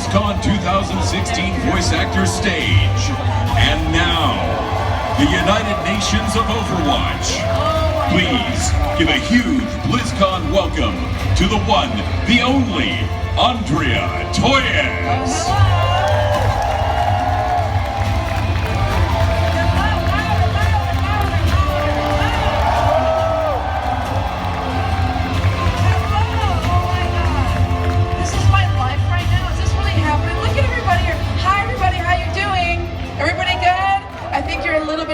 Blizzcon 2016 voice actor stage. And now, the United Nations of Overwatch. Please give a huge Blizzcon welcome to the one, the only, Andrea Toyes.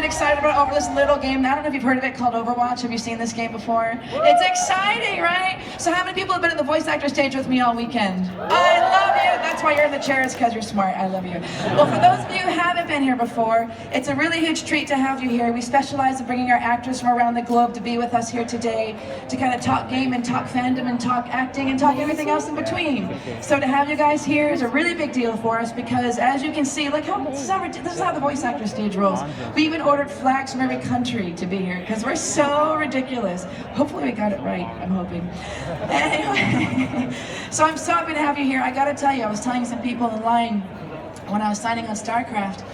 Excited about over this little game. I don't know if you've heard of it, called Overwatch. Have you seen this game before? It's exciting, right? So how many people have been at the voice actor stage with me all weekend? I love you. That's why you're in the chairs, because you're smart. I love you. Well, for those of you who haven't been here before, it's a really huge treat to have you here. We specialize in bringing our actors from around the globe to be with us here today to kind of talk game and talk fandom and talk acting and talk everything else in between. So to have you guys here is a really big deal for us because, as you can see, look how this is how the voice actor stage rolls. We even ordered flags from every country to be here because we're so ridiculous. Hopefully we got it right, I'm hoping. Anyway, so I'm so happy to have you here. I gotta tell you, I was telling some people in line when I was signing on StarCraft,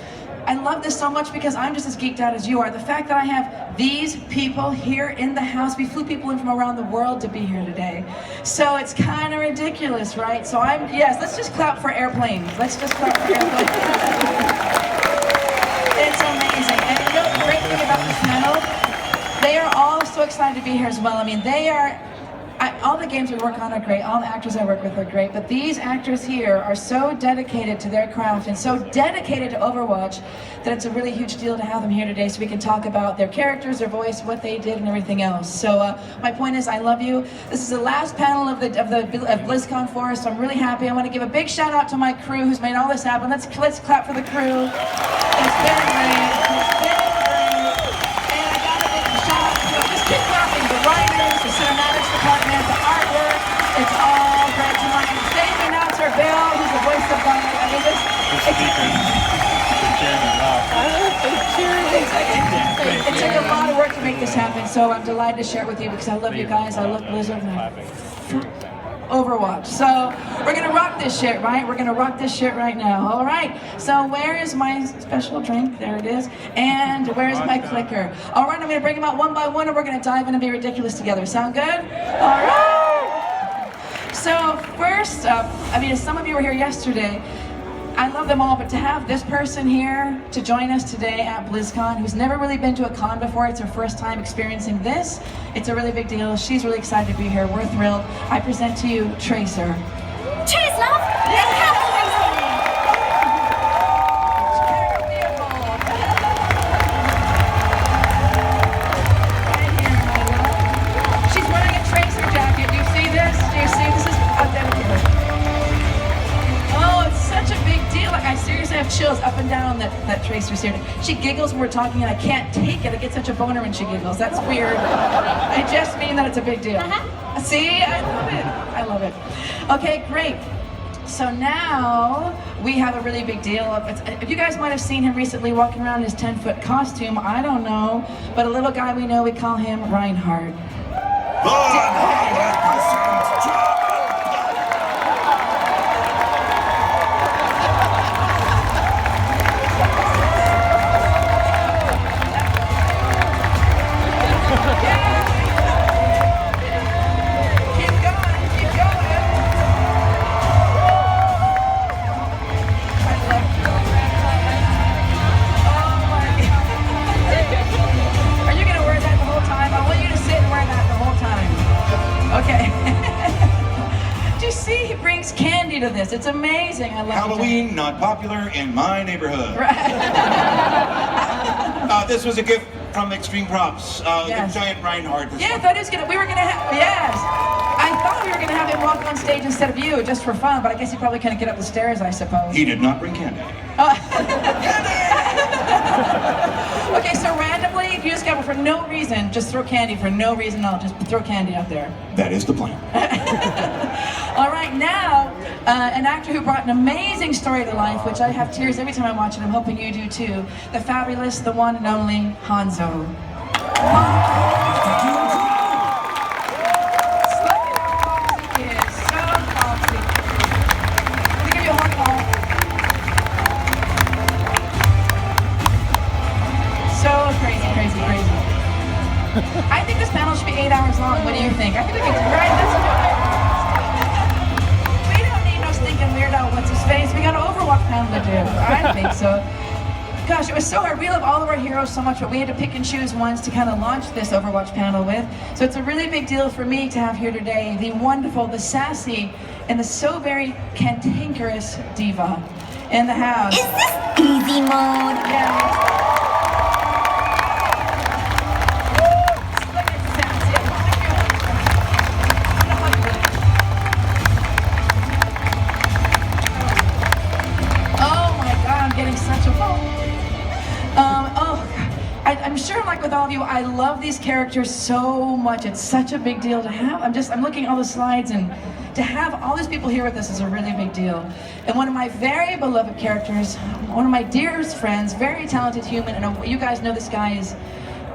I love this so much because I'm just as geeked out as you are. The fact that I have these people here in the house, we flew people in from around the world to be here today. So it's kind of ridiculous, right? So yes, let's just clap for airplanes. Let's just clap for airplanes. It's amazing. And you know the great thing about this panel? They are all so excited to be here as well. I mean, they are, all the games we work on are great, all the actors I work with are great, but these actors here are so dedicated to their craft and so dedicated to Overwatch that it's a really huge deal to have them here today so we can talk about their characters, their voice, what they did, and everything else. So my point is, I love you. This is the last panel of BlizzCon for us, so I'm really happy. I want to give a big shout out to my crew who's made all this happen. Let's clap for the crew. It's been great. It's been great. And I got to give a shout out to, just keep clapping, the writers, the cinematics department, the artwork. It's all great tonight. Stage announcer Bill, who's the voice of God. I mean, it took a lot of work to make this happen, so I'm delighted to share it with you because I love you guys. I love Blizzard and Overwatch. So we're gonna rock this shit, right? We're gonna rock this shit right now. All right. So where is my special drink? There it is. And where's my clicker? All right. I'm gonna bring them out one by one, and we're gonna dive in and be ridiculous together. Sound good? All right. So first up, I mean, as some of you were here yesterday, I love them all, but to have this person here to join us today at BlizzCon, who's never really been to a con before, it's her first time experiencing this, it's a really big deal. She's really excited to be here. We're thrilled. I present to you Tracer. Cheers, love! Yeah. She's wearing a Tracer jacket. Do you see this? Do you see? This is identical. Such a big deal. Like, I seriously have chills up and down that Tracer's here. She giggles when we're talking and I can't take it. I get such a boner when she giggles. That's weird. I just mean that it's a big deal. See, I love it. I love it. Okay, great. So now we have a really big deal. You guys might have seen him recently walking around in his 10-foot costume. I don't know, but a little guy we know, we call him Reinhardt. To this. It's amazing. I love Halloween, not popular in my neighborhood. Right. This was a gift from Extreme Props. Yes. The giant Reinhardt. Yeah, I thought he was we were gonna have, yes. I thought we were gonna have him walk on stage instead of you, just for fun, but I guess he probably couldn't get up the stairs, I suppose. He did not bring candy. Okay, so randomly, if you just got for no reason, just throw candy for no reason, I'll just throw candy out there. That is the plan. All right, now, an actor who brought an amazing story to life, which I have tears every time I watch it, I'm hoping you do too, the fabulous, the one and only Hanzo. Slow it is so foxy. Let me give you a hard call. long. What do you think? I think we could do right. Let's do it. We don't need no stinking weirdo. What's his face? We got an Overwatch panel to do. I think so. Gosh, it was so hard. We love all of our heroes so much, but we had to pick and choose ones to kind of launch this Overwatch panel with. So it's a really big deal for me to have here today the wonderful, the sassy, and the so very cantankerous diva in the house. Is this easy mode? Yeah. Look at sassy. Oh my God, I'm getting such a phone. I'm sure, like with all of you, I love these characters so much. It's such a big deal to have. I'm looking at all the slides, and to have all these people here with us is a really big deal. And one of my very beloved characters, one of my dearest friends, very talented human, and you guys know this guy is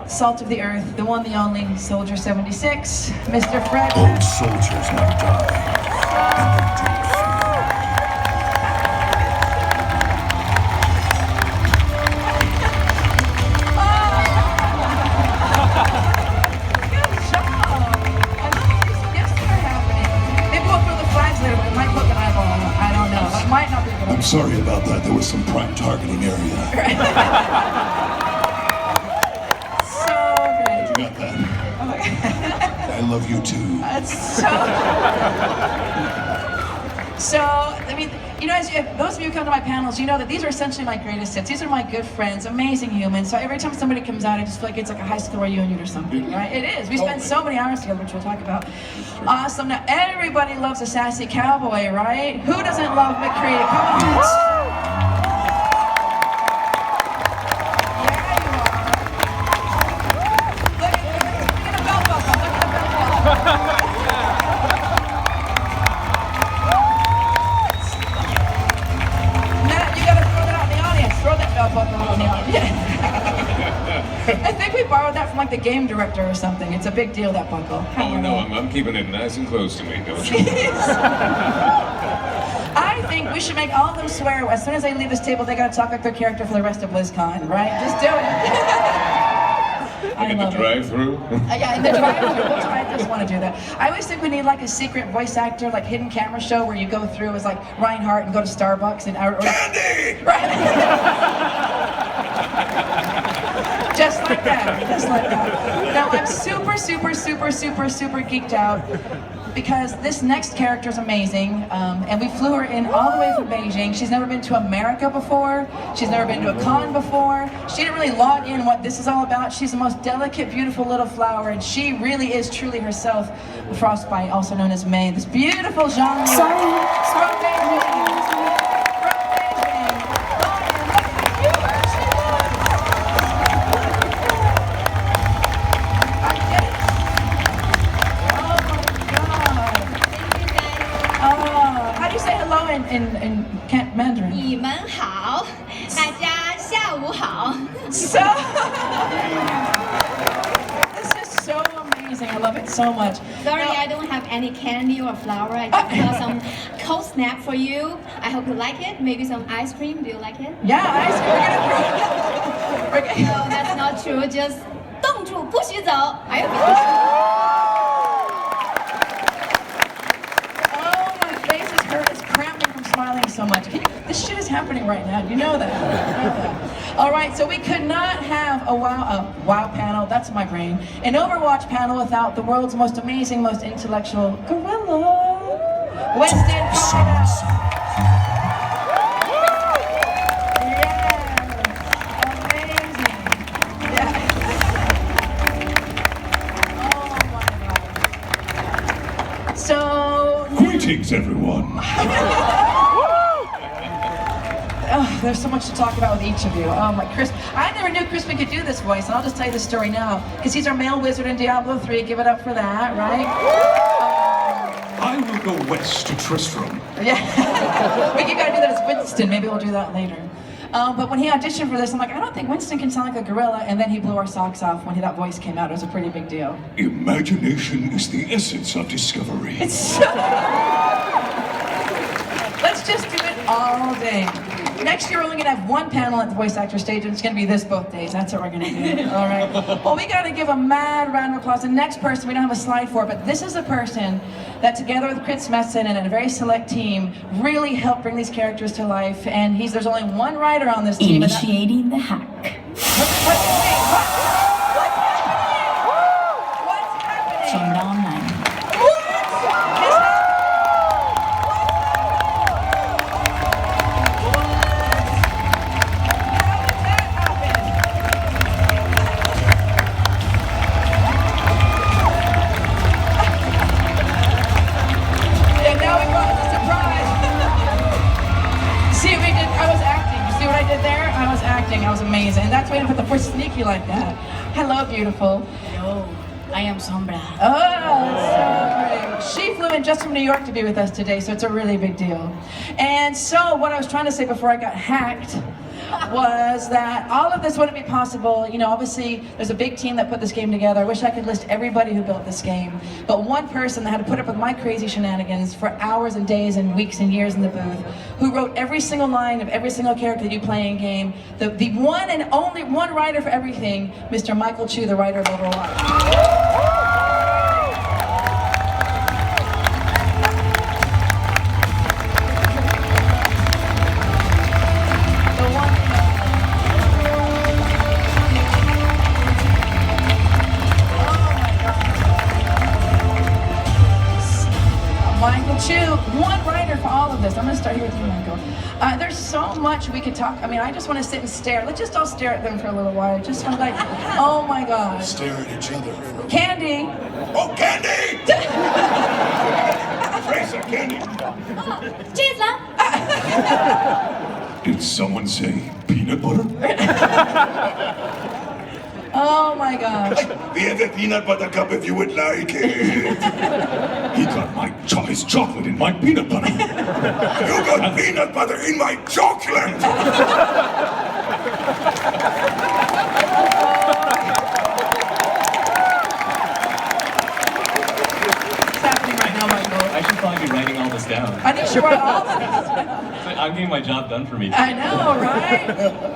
salt of the earth, the one, the only, Soldier 76, Mr. Fred. Old soldiers never die. I'm sorry about that. There was some prime targeting area. So great. You got that? I love you too. That's so. I mean, you know, those of you who come to my panels, you know that these are essentially my greatest hits. These are my good friends, amazing humans. So every time somebody comes out, I just feel like it's like a high school reunion or something, right? It is. We spend so many hours together, which we'll talk about. Awesome. Now everybody loves a sassy cowboy, right? Who doesn't love McCree? Come on. I think we borrowed that from like the game director or something. It's a big deal, that buckle. Oh no, I'm keeping it nice and close to me, don't you? I think we should make all of them swear as soon as they leave this table they gotta talk like their character for the rest of Blizzcon, right? Just do it. Like in the drive-through? Yeah, in the drive-through. I just want to do that. I always think we need like a secret voice actor, like hidden camera show where you go through as like Reinhardt and go to Starbucks and Candy! Right. Just like that, just like that. Now I'm super geeked out because this next character is amazing, and we flew her in all the way from Beijing. She's never been to America before. She's never been to a con before. She didn't really log in what this is all about. She's the most delicate, beautiful little flower, and she really is truly herself, Frostbite, also known as May. This beautiful genre. From Beijing. In Mandarin. 你们好，大家下午好。 So, this is so amazing. I love it so much. Sorry, I don't have any candy or flower. I just got some cold snap for you. I hope you like it. Maybe some ice cream. Do you like it? Yeah, ice cream. We're gonna No, that's not true. Just 冻住，不许走。还有别的。 Smiling so much. This shit is happening right now. You know that. All right, so we could not have a WoW panel. That's my brain. An Overwatch panel without the world's most amazing, most intellectual gorilla, Winston Carter. Amazing. Yeah. Oh my God. So. Greetings, everyone. Oh, there's so much to talk about with each of you. Like Chris, I never knew Crispin could do this voice, and I'll just tell you the story now, because he's our male wizard in Diablo 3. Give it up for that, right? I will go west to Tristram. Yeah, you gotta do that as Winston. Maybe we'll do that later. But when he auditioned for this, I'm like, I don't think Winston can sound like a gorilla, and then he blew our socks off when that voice came out. It was a pretty big deal. Imagination is the essence of discovery. Let's just do it all day. Next year, we're only going to have one panel at the voice actor stage, and it's going to be this both days. That's what we're going to do. All right. Well, we got to give a mad round of applause. The next person, we don't have a slide for, but this is a person that, together with Chris Messon and a very select team, really helped bring these characters to life. And there's only one writer on this team. Initiating the hack. What's happening? Sonda online. I was amazing. That's why I put the first sneaky like that. Hello, beautiful. Hello, I am Sombra. Oh, so great. She flew in just from New York to be with us today, so it's a really big deal. And so what I was trying to say before I got hacked was that all of this wouldn't be possible. You know, obviously there's a big team that put this game together. I wish I could list everybody who built this game, but one person that had to put up with my crazy shenanigans for hours and days and weeks and years in the booth, who wrote every single line of every single character that you play in game, the one and only one writer for everything, Mr. Michael Chu, the writer of Overwatch. Michael Chu, one writer for all of this. I'm going to start here with you, Michael. There's so much we could talk. I mean, I just want to sit and stare. Let's just all stare at them for a little while. Just want to like, oh my God. Stare at each other. Candy. Oh, Candy! Fraser, Candy. Cheers, love. Did someone say peanut butter? Oh my gosh. We have a peanut butter cup if you would like it. He got his chocolate in my peanut butter. You got peanut butter in my chocolate! What's happening right now, Michael? I should probably be writing all this down. I think you should write all of this. I'm getting my job done for me. I know, right?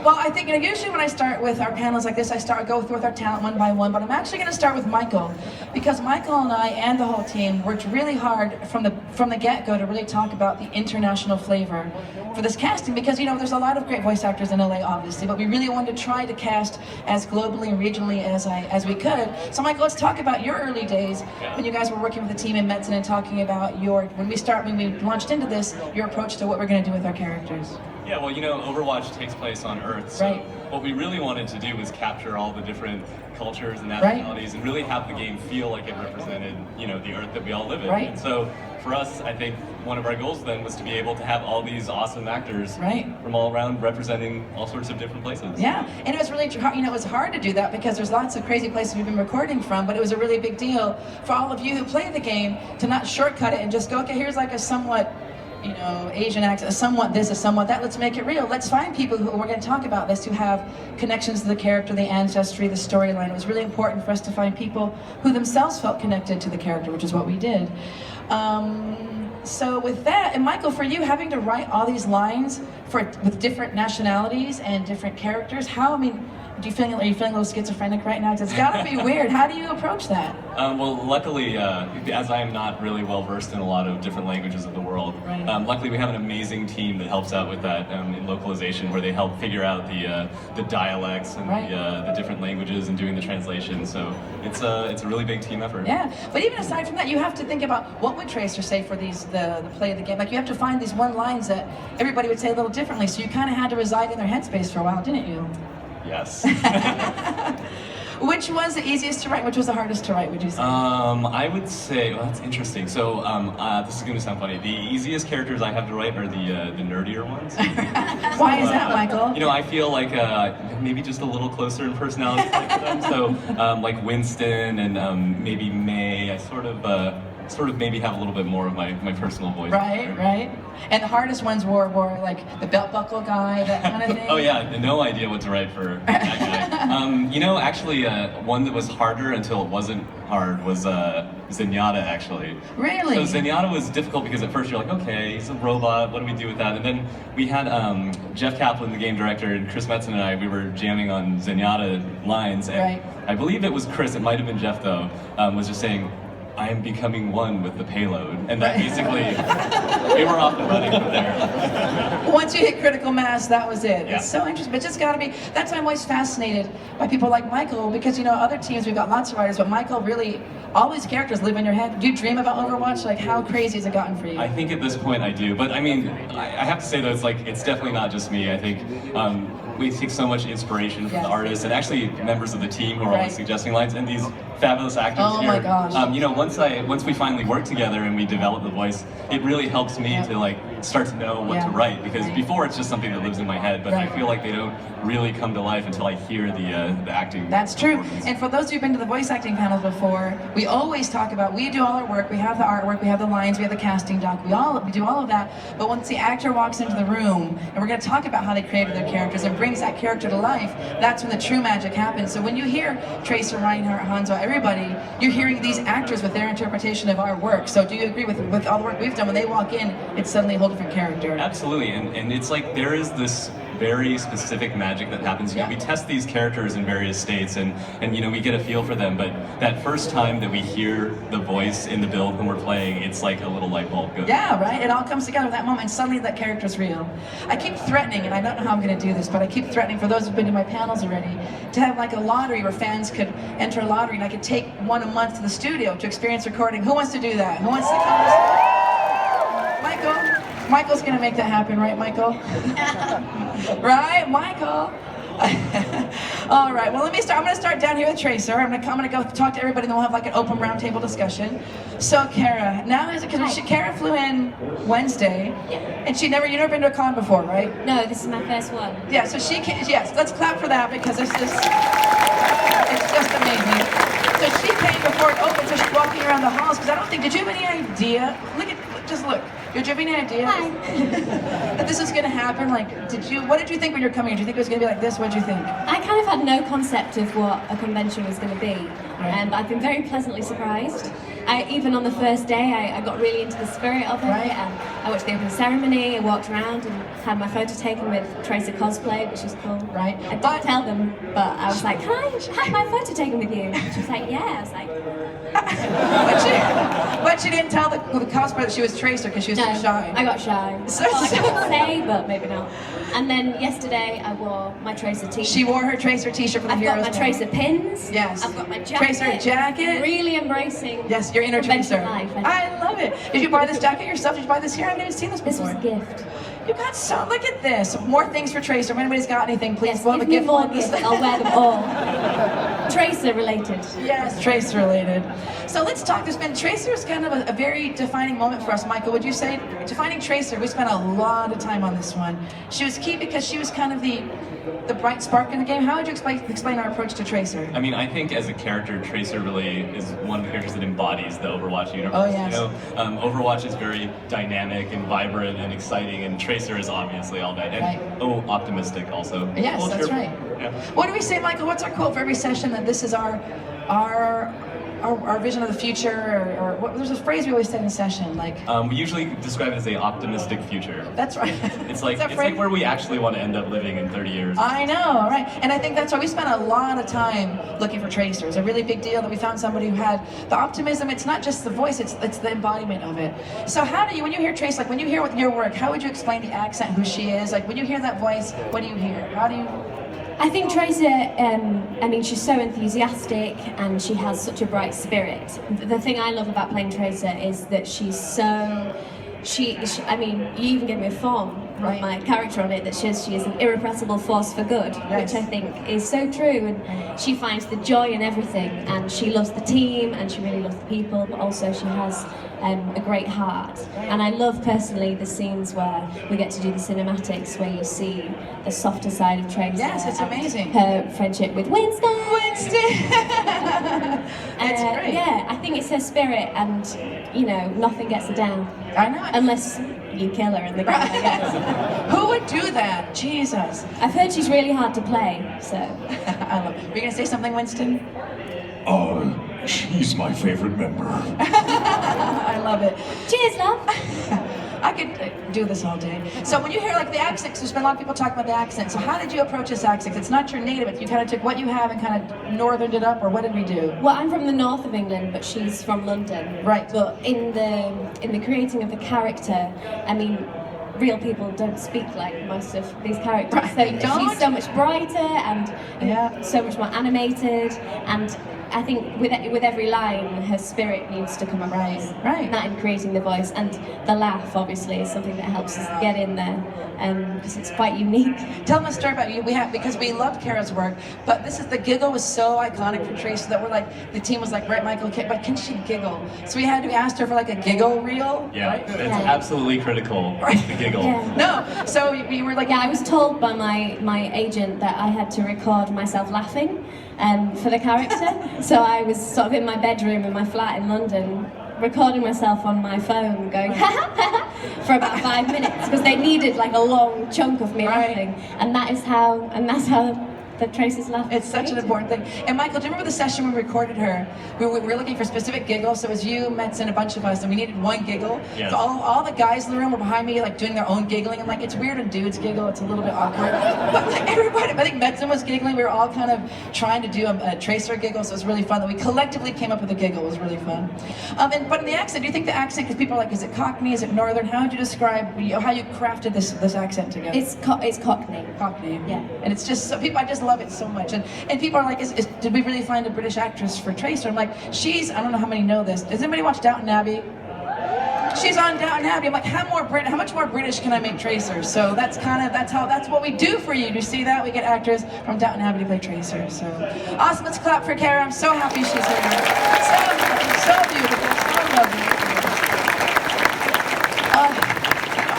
Well, I think usually when I start with our panels like this, I go through with our talent one by one, but I'm actually going to start with Michael, because Michael and I and the whole team worked really hard from the get-go to really talk about the international flavor for this casting, because, you know, there's a lot of great voice actors in LA, obviously, but we really wanted to try to cast as globally and regionally as we could. So, Michael, let's talk about your early days when you guys were working with the team in Metzen and talking about when we launched into this, your approach to what we're going to do with our characters. Yeah, well, you know, Overwatch takes place on Earth, so Right. what we really wanted to do was capture all the different cultures and nationalities and really have the game feel like it represented, you know, the Earth that we all live in. Right. And so for us, I think one of our goals then was to be able to have all these awesome actors from all around representing all sorts of different places. Yeah, and it was really, you know, it was hard to do that because there's lots of crazy places we've been recording from, but it was a really big deal for all of you who play the game to not shortcut it and just go, okay, here's like a somewhat, you know, Asian accent, a somewhat this, a somewhat that, let's make it real. Let's find people who, we're going to talk about this, who have connections to the character, the ancestry, the storyline. It was really important for us to find people who themselves felt connected to the character, which is what we did. So with that, and Michael, for you, having to write all these lines with different nationalities and different characters, are you feeling a little schizophrenic right now? Because it's got to be weird. How do you approach that? Well, luckily, as I am not really well versed in a lot of different languages of the world, luckily we have an amazing team that helps out with that in localization, where they help figure out the dialects and the different languages and doing the translation. So it's a really big team effort. Yeah, but even aside from that, you have to think about what would Tracer say for the play of the game. Like, you have to find these one lines that everybody would say a little differently. So you kind of had to reside in their headspace for a while, didn't you? Yes. Which was the easiest to write? Which was the hardest to write, would you say? I would say, well, that's interesting. So this is going to sound funny. The easiest characters I have to write are the nerdier ones. Why is that, Michael? You know, I feel like maybe just a little closer in personality to them. So like Winston and maybe May, I sort of sort of maybe have a little bit more of my personal voice. Right, right. And the hardest ones were like the belt buckle guy, that kind of thing. Oh yeah, no idea what to write for that guy. You know, actually, one that was harder until it wasn't hard was Zenyatta, actually. Really? So Zenyatta was difficult because at first you're like, okay, he's a robot, what do we do with that? And then we had Jeff Kaplan, the game director, and Chris Metzen and I, we were jamming on Zenyatta lines, and right. I believe it was Chris, it might have been Jeff though, was just saying, I am becoming one with the payload. And that basically, we were off and running from there. Once you hit critical mass, that was it. Yeah. It's so interesting, but just gotta be, that's why I'm always fascinated by people like Michael, because you know, other teams, we've got lots of writers, but Michael really, all these characters live in your head. Do you dream about Overwatch? Like, how crazy has it gotten for you? I think at this point I do, but I mean, I have to say though, it's definitely not just me. I think we take so much inspiration from the artists and actually members of the team who are always suggesting lines, and these fabulous actors here. Oh my gosh. You know, once we finally work together and we develop the voice, it really helps me to like start to know what to write, because before it's just something that lives in my head, but I feel like they don't really come to life until I hear the acting. That's true. And for those who've been to the voice acting panels before, we always talk about, we do all our work, we have the artwork, we have the lines, we have the casting doc, we do all of that, but once the actor walks into the room, and we're going to talk about how they created their characters and brings that character to life, that's when the true magic happens. So when you hear Tracer, Reinhardt, Hanzo, everybody, you're hearing these actors with their interpretation of our work. So do you agree with all the work we've done? When they walk in, it's suddenly a whole different character. Absolutely, and it's like there is this very specific magic that happens. You know, we test these characters in various states, and you know, we get a feel for them, but that first time that we hear the voice in the build when we're playing, it's like a little light bulb goes. Yeah, right? It all comes together at that moment, and suddenly that character's real. I keep threatening, and I don't know how I'm going to do this, but I keep threatening, for those who've been to my panels already, to have like a lottery where fans could enter a lottery, and I could take one a month to the studio to experience recording. Who wants to do that? Who wants to come? Michael? Michael's going to make that happen, right, Michael? Right, Michael? All right, well, let me start. I'm going to start down here with Tracer. I'm going to go talk to everybody, and then we'll have like an open roundtable discussion. So, Kara, now is it because Kara flew in Wednesday, and you've never been to a con before, right? No, this is my first one. Yeah, so yes, let's clap for that, because it's just amazing. So she came before it opened, so she's walking around the halls, because I don't think, did you have any idea? Just look. Did you have any idea that this was going to happen? Like, what did you think when you were coming here? Did you think it was going to be like this? What did you think? I kind of had no concept of what a convention was going to be, and I've been very pleasantly surprised. Even on the first day, I got really into the spirit of it. And I watched the opening ceremony, I walked around and had my photo taken with Tracer cosplay, which was cool. Right. I didn't tell them, but I was like, can I have my photo taken with you? And she was like, yeah. I was like... but she didn't tell the cosplayer that she was Tracer because she was too shy. I got shy. I could say, but maybe not. And then yesterday, I wore my Tracer t-shirt. She wore her Tracer t-shirt for the Heroes. I've got my Tracer pins. Yes. I've got my jacket. Tracer jacket. Really embracing. Yes, your inner Tracer. Life. I love it. Did you buy this jacket yourself? Did you buy this here? I haven't even seen this before. This was a gift. You got so, look at this. More things for Tracer. If anybody's got anything, please. Yes, We'll have a give me gift more on this. gifts. I'll wear them all. Tracer related. Yes, Tracer related. So let's talk. Tracer is kind of a very defining moment for us, Michael. Would you say, defining Tracer, we spent a lot of time on this one. She was key because she was kind of the bright spark in the game. How would you explain our approach to Tracer? I mean, I think as a character, Tracer really is one of the characters that embodies the Overwatch universe. Oh, yes. You know, Overwatch is very dynamic and vibrant and exciting, and Tracer is obviously all that. And optimistic also. Yes, that's right. Yeah. What do we say, Michael? What's our quote for every session? That this is our vision of the future, or there's a phrase we always say in session, like... we usually describe it as an optimistic future. That's right. It's like where we actually want to end up living in 30 years. I know, right? And I think that's why we spent a lot of time looking for Tracers. A really big deal that we found somebody who had the optimism. It's not just the voice, it's the embodiment of it. So how do you, when you hear Tracer, like when you hear with your work, how would you explain the accent, who she is? Like when you hear that voice, what do you hear? How do you... I think Tracer, I mean, she's so enthusiastic and she has such a bright spirit. The thing I love about playing Tracer is that she's so, I mean, you even gave me a form of my character on it that says she is an irrepressible force for good, which I think is so true. And she finds the joy in everything, and she loves the team, and she really loves the people, but also she has a great heart. And I love personally the scenes where we get to do the cinematics, where you see the softer side of Tracer. Yes, it's amazing. Her friendship with Winston. It's great. Yeah, I think it's her spirit, and you know, nothing gets her down. I know. Unless you kill her in the game, I guess. Who would do that? Jesus. I've heard she's really hard to play, so. I love. Were you gonna say something, Winston? Oh, she's my favorite member. I love it. Cheers, love. I could do this all day. So when you hear like the accent, 'cause there's been a lot of people talking about the accent. So how did you approach this accent? It's not your native. You kind of took what you have and kind of northerned it up, or what did we do? Well, I'm from the north of England, but she's from London. Right. But in the creating of the character, I mean, real people don't speak like most of these characters. Right, So they don't? she's so much brighter and Yeah. so much more animated, and I think with every line, her spirit needs to come across. Right. That in creating the voice, and the laugh obviously is something that helps us get in there, because it's quite unique. Tell them a story about you. Because we loved Kara's work, but the giggle was so iconic for Tracer that we're like, the team was like, right, Michael, but can she giggle? So we asked her for like a giggle reel. Yeah, Right? it's absolutely critical, the giggle. Yeah. No, so we were like, Yeah, I was told by my agent that I had to record myself laughing for the character. So I was sort of in my bedroom in my flat in London, recording myself on my phone, going for about 5 minutes, because they needed like a long chunk of me laughing, and that's how the Tracer's laugh. It's such an important thing. And Michael, do you remember the session when we recorded her? We were looking for specific giggles. So it was you, Metz, and a bunch of us, and we needed one giggle. Yes. So all the guys in the room were behind me, like doing their own giggling. And like, it's weird when dudes giggle. It's a little bit awkward. But like everybody, I think Metzen was giggling. We were all kind of trying to do a Tracer giggle. So it was really fun that we collectively came up with a giggle. It was really fun. But in the accent, do you think the accent? Because people are like, is it Cockney? Is it Northern? How would you describe how you crafted this accent together? It's Cockney. Cockney. Yeah. And it's just so people. I just love it so much. And people are like, did we really find a British actress for Tracer? I'm like, I don't know how many know this. Does anybody watch Downton Abbey? She's on Downton Abbey. I'm like, how much more British can I make Tracer? So that's what we do for you. Do you see that? We get actors from Downton Abbey to play Tracer. So awesome. Let's clap for Kara. I'm so happy she's here. So beautiful, so lovely.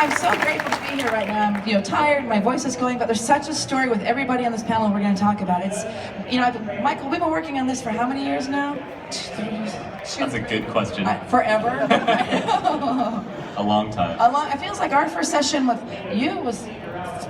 I'm so grateful to be here right now. I'm tired, my voice is going, but there's such a story with everybody on this panel we're going to talk about. It's, Michael, we've been working on this for how many years now? That's a good question. Forever? A long time. It feels like our first session with you was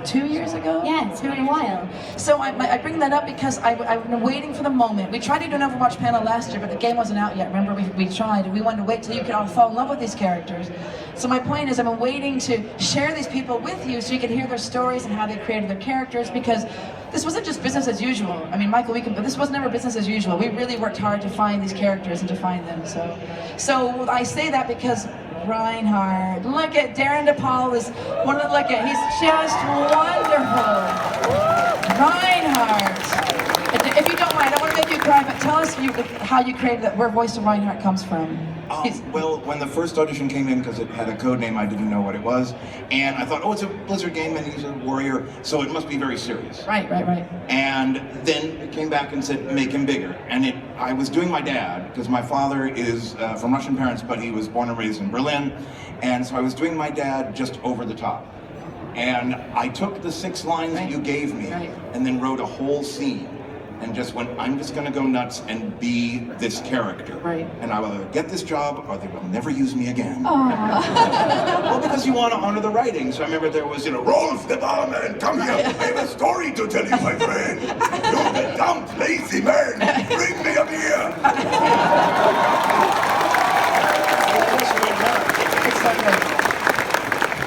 2 years ago? Yeah, it's been a while. So I bring that up because I've been waiting for the moment. We tried to do an Overwatch panel last year, but the game wasn't out yet. Remember, we tried, and we wanted to wait till you could all fall in love with these characters. So my point is, I've been waiting to share these people with you so you can hear their stories and how they created their characters, because this wasn't just business as usual. I mean, Michael, this was never business as usual. We really worked hard to find these characters and to find them. So I say that because Reinhardt, look at Darren DePaul is he's just wonderful. Reinhardt. If you don't mind, I want to make you cry, but tell us how you created where Voice of Reinhardt comes from. Well, when the first audition came in, because it had a code name, I didn't know what it was, and I thought, oh, it's a Blizzard game, and he's a warrior, so it must be very serious. Right. And then it came back and said, make him bigger. And I was doing my dad, because my father is from Russian parents, but he was born and raised in Berlin, and so I was doing my dad just over the top. And I took the 6 lines that you gave me, and then wrote a whole scene. And just went, I'm just going to go nuts and be this character. Right. And I will either get this job or they will never use me again. Well, because you want to honor the writing. So I remember there was, Rolf the barman, come here. I have a story to tell you, my friend. You're the dumped, lazy man. Bring me a beer.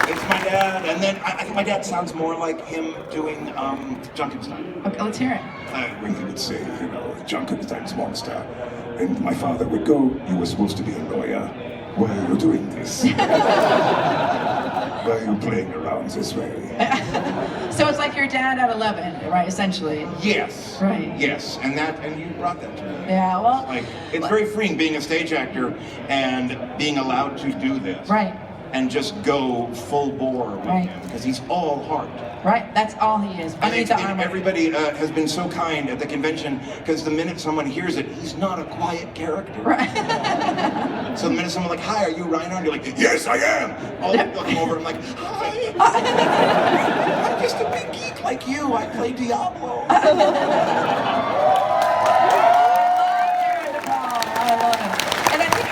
It's my dad, and then I think my dad sounds more like him doing Junkenstein. Okay, let's hear it. When he would say, Junkenstein's monster, and my father would go, you were supposed to be a lawyer. Why are you doing this? Why are you playing around this way? So it's like your dad at 11, right, essentially? Yes. Right. Yes, and you brought that to me. Yeah, well... It's very freeing being a stage actor and being allowed to do this. Right. And just go full bore with him, because he's all heart. Right, that's all he is. Everybody has been so kind at the convention, because the minute someone hears it, he's not a quiet character. Right. So the minute someone's like, hi, are you Reinhardt? You're like, yes, I am. I'll come over, I'm like, hi. I'm just a big geek like you. I play Diablo. I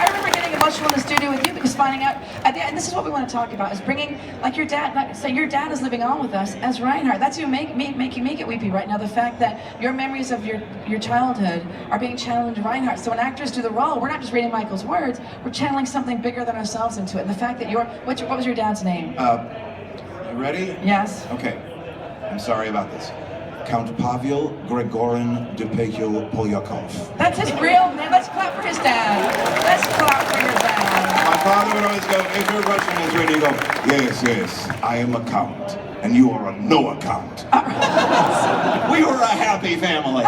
remember getting emotional in the studio with you because finding out, and this is what we want to talk about, is bringing, like your dad, say your dad is living on with us as Reinhardt. That's who make you make it weepy right now. The fact that your memories of your childhood are being channeled into Reinhardt. So when actors do the role, we're not just reading Michael's words, we're channeling something bigger than ourselves into it. And the fact that what was your dad's name? You ready? Yes. Okay. I'm sorry about this. Count Pavel Grigorin Dupekil Polyakov. That's his real name. Let's clap for his dad. Let's clap for your dad. My father would always go, if you're Russian, he's ready to go, yes, yes, I am a count, and you are a no account. We were a happy family.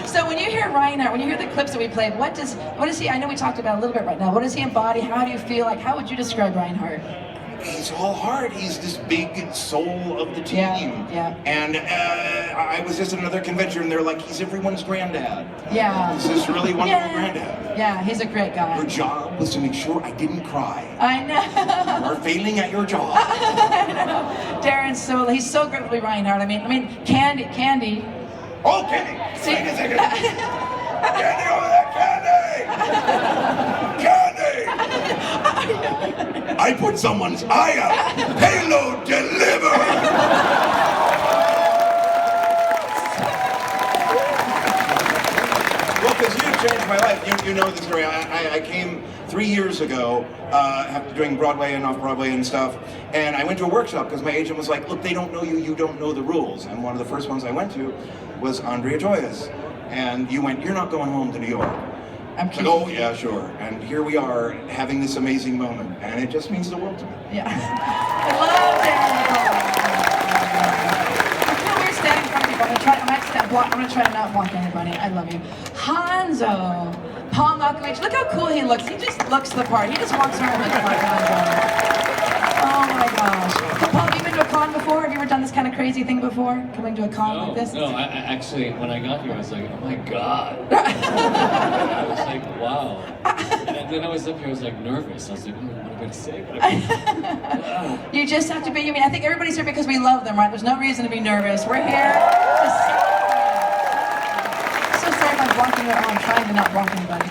So when you hear Reinhardt, when you hear the clips that we played, what does he, I know we talked about it a little bit right now, what does he embody? How do you feel like, how would you describe Reinhardt? He's all heart. He's this big soul of the team. Yeah. And I was just at another convention, and they're like, he's everyone's granddad. Yeah. This is really wonderful granddad. Yeah, he's a great guy. Your job was to make sure I didn't cry. I know. You are failing at your job. I know. Darren's he's so great to be Reinhardt. I mean, Candy. Oh, Candy. See? Wait a second. Candy over there, Candy! I put someone's eye out. Payload delivered! Well, because you changed my life. You know the story. I came 3 years ago, doing Broadway and off-Broadway and stuff, and I went to a workshop because my agent was like, look, they don't know you, you don't know the rules. And one of the first ones I went to was Andrea Joya's. And you went, you're not going home to New York. I'm like, oh, yeah, sure. And here we are having this amazing moment, and it just means the world to me. Yeah. I love Darren. I feel weird standing in front of people. I'm going to try to not block anybody. I love you. Hanzo. Paul Malkovich. Look how cool he looks. He just looks the part. He just walks around looking like Hanzo. Oh my gosh. So Paul, have you been to a con before? Have you ever done this kind of crazy thing before? Coming to a con like this? No, I actually, when I got here, I was like, oh my God. I was like, wow. And then I was up here, I was like nervous. I was like, what am I going to say? You just have to be, I think everybody's here because we love them, right? There's no reason to be nervous. We're here to celebrate. So sorry if I'm blocking it. I'm trying to not block anybody.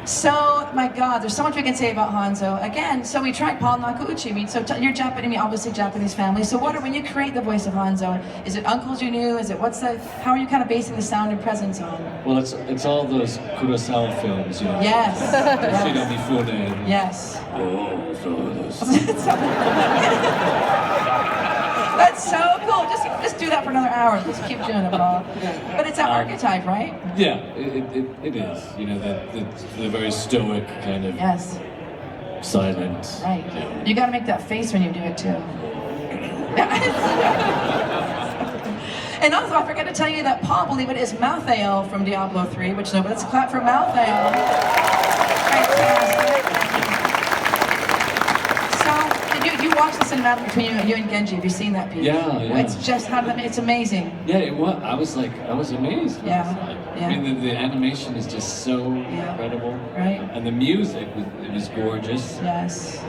So, my God, there's so much we can say about Hanzo. Again, so we tried Paul Nakauchi. You're Japanese, obviously Japanese family. So when you create the voice of Hanzo, is it uncles you knew? Is it how are you kind of basing the sound and presence on? Well, it's all those Kurosawa films, you know. Yes. Yoshida Mifune. Yes. Oh, so this. That's so cool. Just do that for another hour. Just keep doing it, Paul. But it's an archetype, right? Yeah, it is. You know, the very stoic kind of silent. Right. Yeah. You got to make that face when you do it too. And also, I forgot to tell you that Paul, believe it, is Malthael from Diablo 3, which no, but let's clap for Malthael. Fantastic. You watched the cinematic between you and Genji. Have you seen that piece? Yeah. It's just it's amazing. Yeah, it was. I was amazed. Yeah. I mean, the animation is just so incredible. Right. And the music, it was gorgeous. Yes.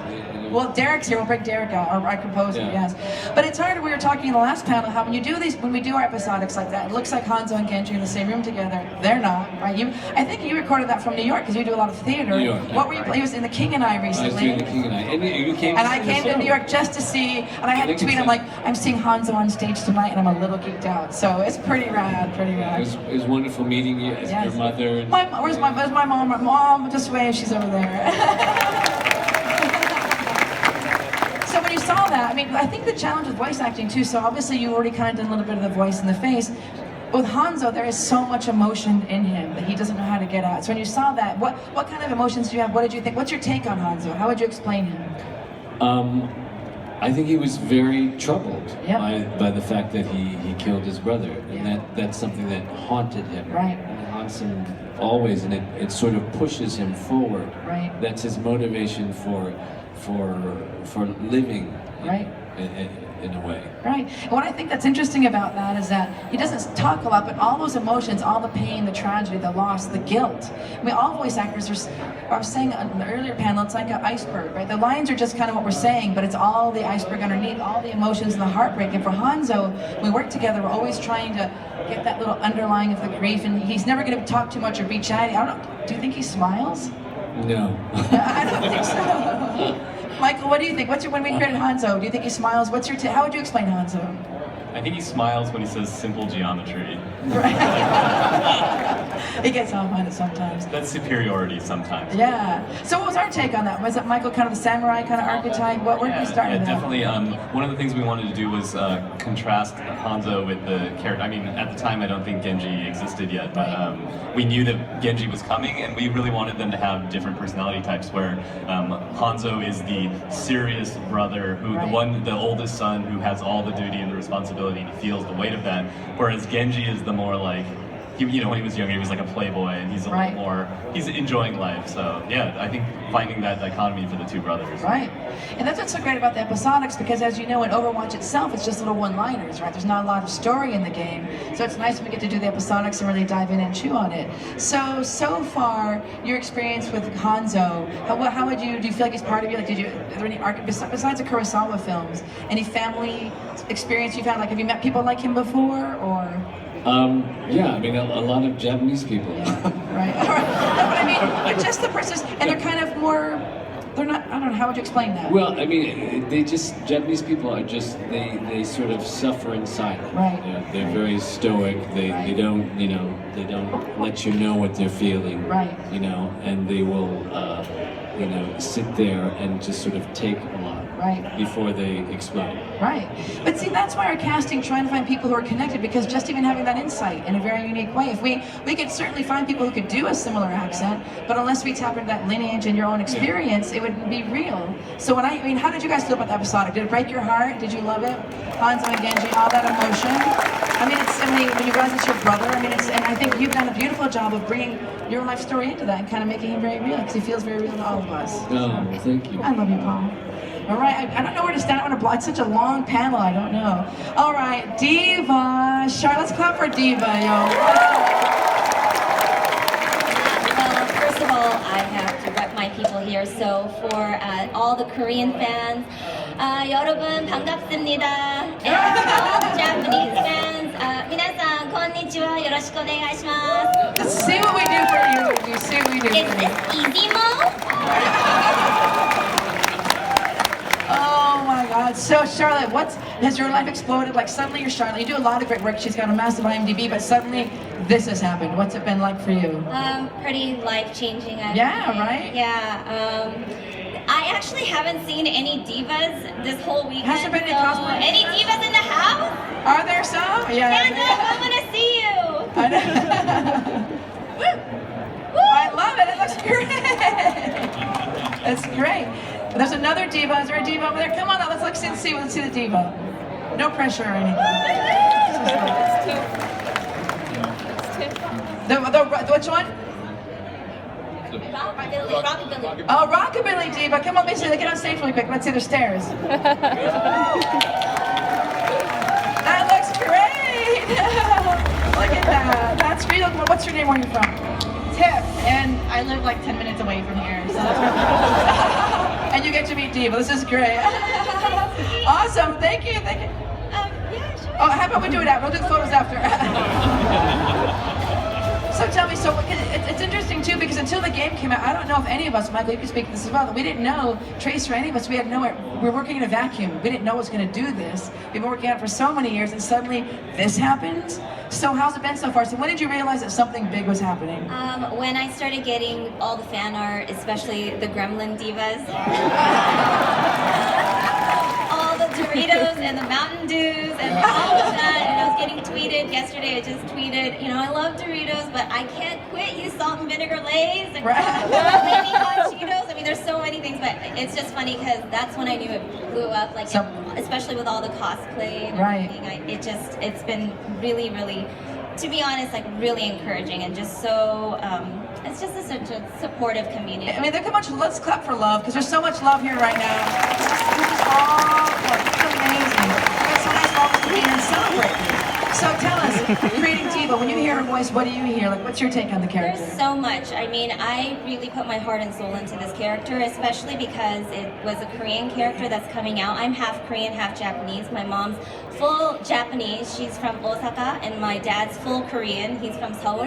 Well, Derek's here. We'll break Derek out, our composer. Yes. But it's hard. We were talking in the last panel how when we do our episodics like that, it looks like Hanzo and Genji in the same room together. They're not, right? I think you recorded that from New York because you do a lot of theater. New York. What were you? He was in The King and I recently. I was doing The King and I. And you came. And I came to New York just to see, and I had to tweet. I'm like, I'm seeing Hanzo on stage tonight, and I'm a little geeked out. So it's pretty rad, pretty rad. It was wonderful meeting you, your mother. And where's my mom? My mom just wave. She's over there. So when you saw that, I think the challenge with voice acting too, so obviously you already kind of done a little bit of the voice in the face. With Hanzo, there is so much emotion in him that he doesn't know how to get out. So when you saw that, what kind of emotions do you have? What did you think? What's your take on Hanzo? How would you explain him? I think he was very troubled by the fact that he killed his brother. And that's something that haunted him. Right. And it haunts him always, and it sort of pushes him forward. Right. That's his motivation for living. Right. in a way. Right. And what I think that's interesting about that is that he doesn't talk a lot, but all those emotions, all the pain, the tragedy, the loss, the guilt. I mean, all voice actors are, I was saying on the earlier panel, it's like an iceberg, right? The lines are just kind of what we're saying, but it's all the iceberg underneath, all the emotions and the heartbreak. And for Hanzo, when we work together, we're always trying to get that little underlying of the grief, and he's never going to talk too much or be chatty. I don't know, do you think he smiles? No. I don't think so. Michael, what do you think? When we created Hanzo, do you think he smiles? How would you explain Hanzo? I think he smiles when he says simple geometry. He gets off on it sometimes. That's superiority sometimes. Yeah. So what was our take on that? Was it Michael kind of the samurai kind of archetype? Where did we start with that? Definitely. One of the things we wanted to do was contrast Hanzo with the character. I mean, at the time, I don't think Genji existed yet, but we knew that Genji was coming, and we really wanted them to have different personality types. Where Hanzo is the serious brother, the oldest son, who has all the duty and the responsibility, and he feels the weight of that. Whereas Genji is the more like, when he was younger, he was like a playboy, and he's a little more, he's enjoying life. So yeah, I think finding that dichotomy for the two brothers. Right. And that's what's so great about the episodics, because as you know, in Overwatch itself, it's just little one-liners, right? There's not a lot of story in the game. So it's nice when we get to do the episodics and really dive in and chew on it. So far, your experience with Hanzo, how would you, do you feel like he's part of you? Like, are there any, besides the Kurosawa films, any family experience you've had? Like, have you met people like him before, or? Yeah, I mean, a lot of Japanese people. Right. No, but I mean, but just the persons, and they're kind of more, they're not, I don't know, how would you explain that? Well, I mean, Japanese people are just, they sort of suffer in silence. Right. They're very stoic. They don't, they don't let you know what they're feeling. Right. And they will, sit there and just sort of take a lot. Right. Before they explode. Right. But see, that's why our casting, trying to find people who are connected, because just even having that insight in a very unique way, if we could certainly find people who could do a similar accent, but unless we tap into that lineage and your own experience, it wouldn't be real. So I mean, how did you guys feel about the episodic? Did it break your heart? Did you love it? Hanzo and Genji, all that emotion? I mean, when you realize it's your brother, I mean, and I think you've done a beautiful job of bringing your life story into that and kind of making him very real, because he feels very real to all of us. Oh, thank you. I love you, Paul. All right, I don't know where to stand. I want to block. It's such a long panel. I don't know. All right, Diva. Charlotte, let's clap for Diva, yo. Well, first of all, I have to rep my people here. So for all the Korean fans, 여러분 반갑습니다. And all the Japanese fans, 皆さんこんにちは。よろしくお願いします。Let's see what we do for you. You see what we do. Is this easy mode? Oh my God. So Charlotte, has your life exploded? Like suddenly you're Charlotte. You do a lot of great work. She's got a massive IMDb, but suddenly this has happened. What's it been like for you? Pretty life-changing. Yeah, right? Yeah. I actually haven't seen any divas this whole weekend. Has there been any cosplay? Any divas in the house? Are there some? Yeah. Stand up, I want to see you. I know. I love it. It looks great. That's great. There's another diva. Is there a diva over there? Come on, let's see the diva. No pressure or anything. Which one? Rockabilly. Oh, Rockabilly diva. Come on, basically, get on stage really quick. Let's see their stairs. That looks great. Look at that. That's great. What's your name? Where are you from? Tip, and I live like 10 minutes away from here. So. And you get to meet Diva. This is great. Awesome. Thank you. Yeah, sure. Oh, how about we do it after? We'll do the photos after. So tell me, it's interesting too, because until the game came out, I don't know if any of us, Michael, you can speak to this as well, that we didn't know, Trace or any of us, we were working in a vacuum. We didn't know it was going to do this. We've been working on it for so many years, and suddenly this happened. So how's it been so far? So when did you realize that something big was happening? When I started getting all the fan art, especially the Gremlin divas. All the Doritos and the Mountain Dews and all of that, and I was getting tweeted. Yesterday I just tweeted, I love Doritos, but I can't quit you salt and vinegar Lay's and Flaming Hot Cheetos. I mean, there's so many things, but it's just funny because that's when I knew it blew up, like especially with all the cosplay and everything. It's been really, really, to be honest, like really encouraging and just so, it's just such a supportive community. I mean, let's clap for love, because there's so much love here right now. It's just all love. It's amazing. all of us to be here and celebrate you. So tell us, creating Diva, when you hear her voice, what do you hear? Like, what's your take on the character? There's so much. I mean, I really put my heart and soul into this character, especially because it was a Korean character that's coming out. I'm half Korean, half Japanese. My mom's full Japanese. She's from Osaka, and my dad's full Korean. He's from Seoul.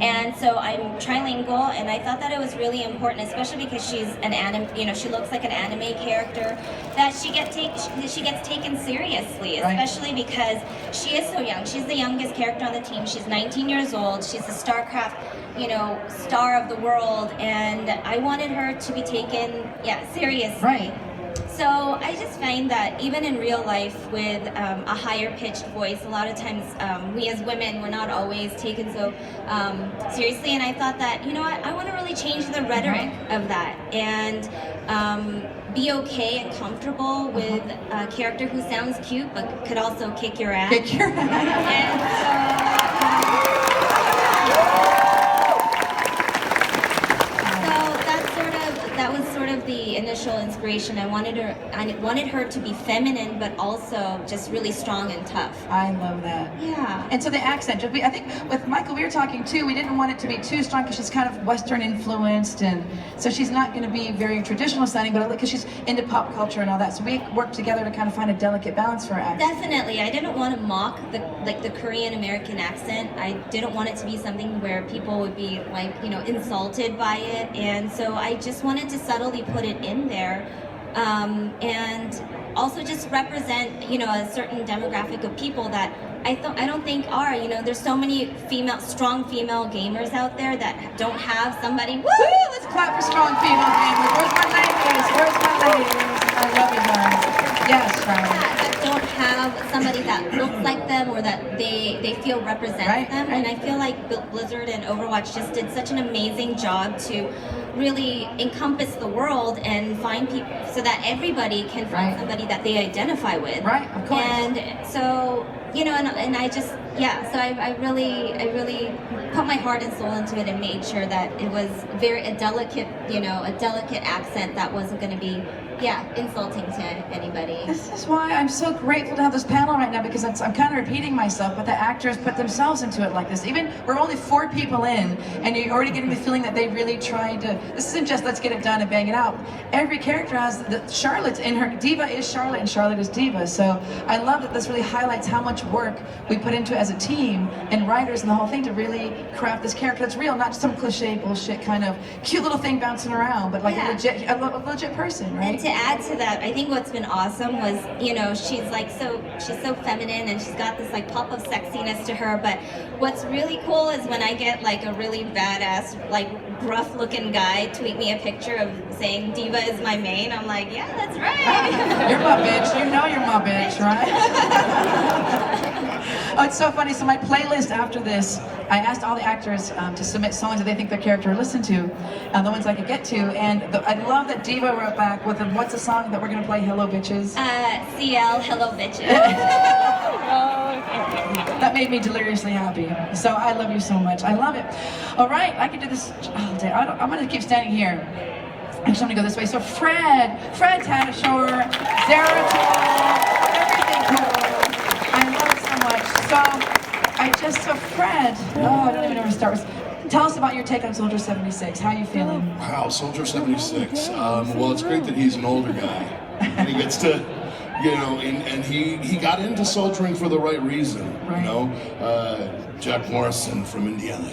And so I'm trilingual, and I thought that it was really important, especially because she's an anime, you know, she looks like an anime character, that she gets taken seriously, especially because she is so young. She's the youngest character on the team. She's 19 years old. She's the StarCraft, you know, star of the world, and I wanted her to be taken, seriously. Right. So I just find that even in real life with a higher pitched voice, a lot of times we as women, we're not always taken so seriously, and I thought that, you know what, I want to really change the rhetoric of that and be okay and comfortable with a character who sounds cute but could also kick your ass. Kick your ass. And that was sort of the initial inspiration. I wanted her to be feminine, but also just really strong and tough. I love that. Yeah. And so the accent, I think with Michael, we were talking too, we didn't want it to be too strong because she's kind of Western influenced, and so she's not going to be very traditional sounding, but because she's into pop culture and all that. So we worked together to kind of find a delicate balance for her accent. Definitely. I didn't want to mock the Korean American accent. I didn't want it to be something where people would be like, you know, insulted by it, and so I just wanted to subtly put it in there, and also just represent, you know, a certain demographic of people that I don't think are, you know, there's so many strong female gamers out there that don't have somebody. Woo! Let's clap for strong female gamers. Where's my ladies? Where's my ladies? I love you guys. Yes, Charlotte. That don't have somebody that looks like them or that they feel represents them. And I feel like Blizzard and Overwatch just did such an amazing job to really encompass the world and find people so that everybody can find somebody that they identify with. Right, of course. And so, you know, and I just, so I really put my heart and soul into it and made sure that it was a delicate accent that wasn't going to be, insulting to anybody. This is why I'm so grateful to have this panel right now, because I'm kind of repeating myself, but the actors put themselves into it like this. Even, we're only 4 people in, and you're already getting the feeling that they really tried to, this isn't just let's get it done and bang it out. Every character has, Charlotte's in her, Diva is Charlotte and Charlotte is Diva, so I love that this really highlights how much work we put into it as a team, and writers and the whole thing, to really craft this character that's real, not just some cliche bullshit kind of cute little thing bouncing around, but like a legit person, right? And to add to that, I think what's been awesome was, you know, she's so feminine and she's got this like pop of sexiness to her, but what's really cool is when I get like a really badass, like gruff looking guy tweet me a picture of saying Diva is my main. I'm like, yeah, that's right. You're my bitch. You know you're my bitch, right? Oh, it's so funny. So my playlist after this, I asked all the actors to submit songs that they think their character would listen to, the ones I could get to, and I love that Diva wrote back with what's the song that we're going to play, Hello Bitches? CL, Hello Bitches. That made me deliriously happy. So I love you so much. I love it. All right, I can do this all day. I'm going to keep standing here. Actually, I'm going to go this way. So Fred Tatasciore, Zeratul, everything cool. I love it so much. So Fred, I don't even know where to start with. Tell us about your take on Soldier 76. How are you feeling? Wow, Soldier 76. Well, it's great that he's an older guy. And he gets to, you know, and he got into soldiering for the right reason, you know. Jack Morrison from Indiana,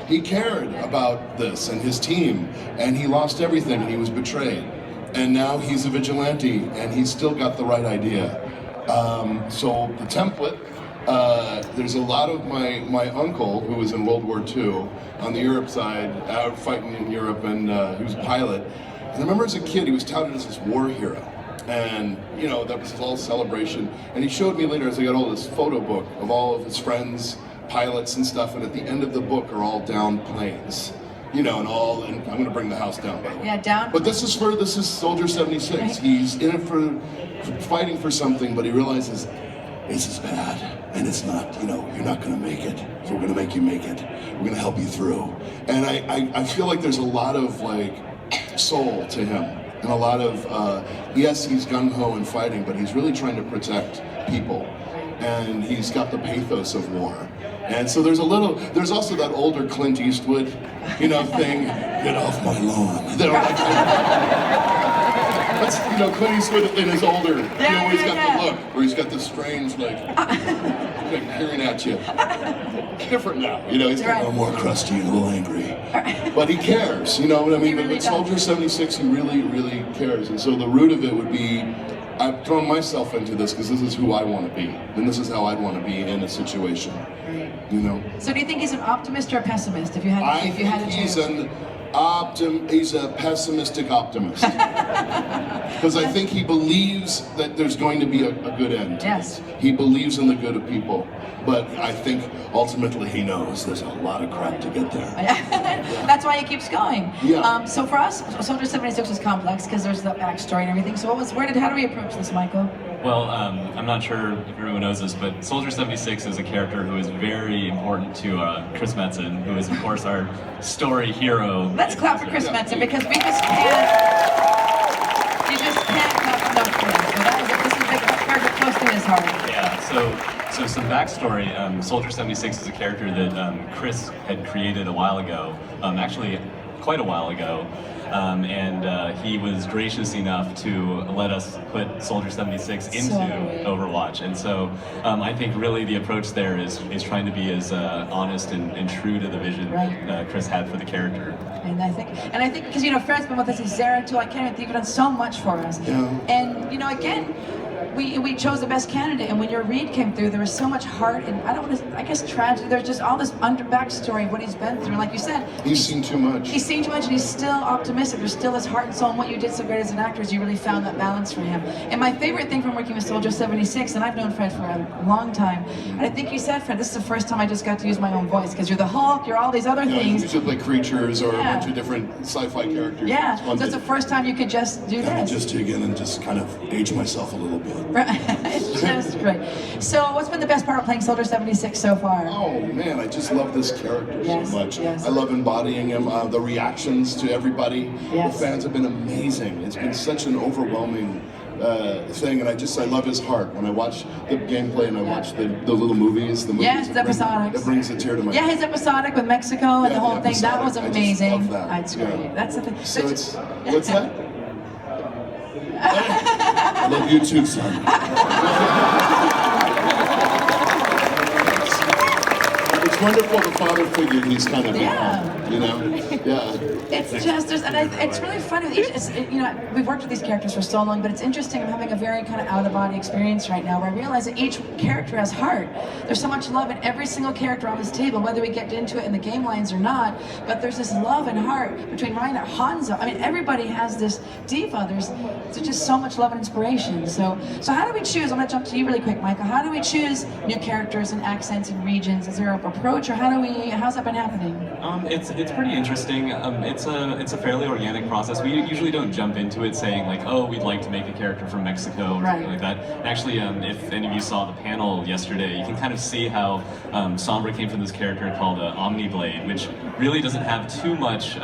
he cared about this and his team, and he lost everything and he was betrayed. And now he's a vigilante and he's still got the right idea. So the template, there's a lot of my uncle, who was in World War II on the Europe side, out fighting in Europe, and he was a pilot. And I remember as a kid, he was touted as this war hero. And, you know, that was his whole celebration. And he showed me later, as I got older, this photo book of all of his friends, pilots and stuff, and at the end of the book are all downed planes. You know, and I'm going to bring the house down, by the way. Yeah, down. But this is Soldier 76. Right. He's in it for fighting for something, but he realizes this is bad, and it's not, you know, you're not going to make it, so we're going to make you make it. We're going to help you through. And I feel like there's a lot of, like, soul to him. and a lot of, yes, he's gung-ho and fighting, but he's really trying to protect people. And he's got the pathos of war. And so there's also that older Clint Eastwood, thing, get off my lawn. That's, Clint Eastwood in his older, where he's got the look, where he's got this strange, like peering at you. Different now, he's got a little more crusty and a little angry. But he cares, you know what I mean? But with Soldier 76, he really, really cares. And so the root of it would be, I've thrown myself into this because this is who I want to be, and this is how I'd want to be in a situation. So do you think he's an optimist or a pessimist? If you had a chance. He's a pessimistic optimist. Because I think he believes that there's going to be a good end. Yes. He believes in the good of people. But I think ultimately he knows there's a lot of crap to get there. That's why he keeps going. Yeah. So for us, Soldier 76 was complex because there's the backstory and everything. So how do we approach this, Michael? Well, I'm not sure if everyone knows this, but Soldier 76 is a character who is very important to Chris Metzen, who is, of course, our story hero. Let's clap for Chris Metzen because you just can't clap enough for him. So this is a character close to his heart. Yeah, so some backstory. Soldier 76 is a character that Chris had created a while ago, actually quite a while ago. And he was gracious enough to let us put Soldier 76 into Overwatch. And so I think really the approach there is trying to be as honest and true to the vision that Chris had for the character. And I think because Fred's been with us, he's Zara too. I can't even think you've done so much for us. Yeah. And again, we chose the best candidate, and when your read came through, there was so much heart and I guess tragedy. There's just all this backstory of what he's been through. And like you said, he's seen too much. He's seen too much, and he's still optimistic. There's still his heart and soul, and what you did so great as an actor is you really found that balance for him. And my favorite thing from working with Soldier 76, and I've known Fred for a long time, and I think you said, Fred, this is the first time I just got to use my own voice because you're the Hulk, you're all these other things. You should play creatures or a bunch of different sci-fi characters. Yeah, so it's the first time you could just do this. Just dig in and just kind of age myself a little bit. It's just great. So what's been the best part of playing Soldier 76 so far? Oh man, I just love this character so much. Yes. I love embodying him, the reactions to everybody. Yes. The fans have been amazing. It's been such an overwhelming thing, and I love his heart. When I watch the gameplay and I watch the little movies, Yes, the episodics. It brings a tear to my eye. Yeah, his episodic with Mexico and the whole thing, that was amazing. I just love that. That's great. That's the thing. So it's, what's that? I love you too, son. It's wonderful the father figure he's kind of become, Yeah. It's just, it's really funny. We've worked with these characters for so long, but it's interesting. I'm having a very kind of out-of-the-body experience right now where I realize that each character has heart. There's so much love in every single character on this table, whether we get into it in the game lines or not, but there's this love and heart between Ryan and Hanzo. I mean, everybody has this diva. There's just so much love and inspiration. So how do we choose? I'm going to jump to you really quick, Michael. How do we choose new characters and accents and regions? Is there an approach, or how's that been happening? It's pretty interesting. It's a fairly organic process. We usually don't jump into it saying like, oh, we'd like to make a character from Mexico or something like that. And actually, if any of you saw the panel yesterday, you can kind of see how Sombra came from this character called Omniblade, which really doesn't have too much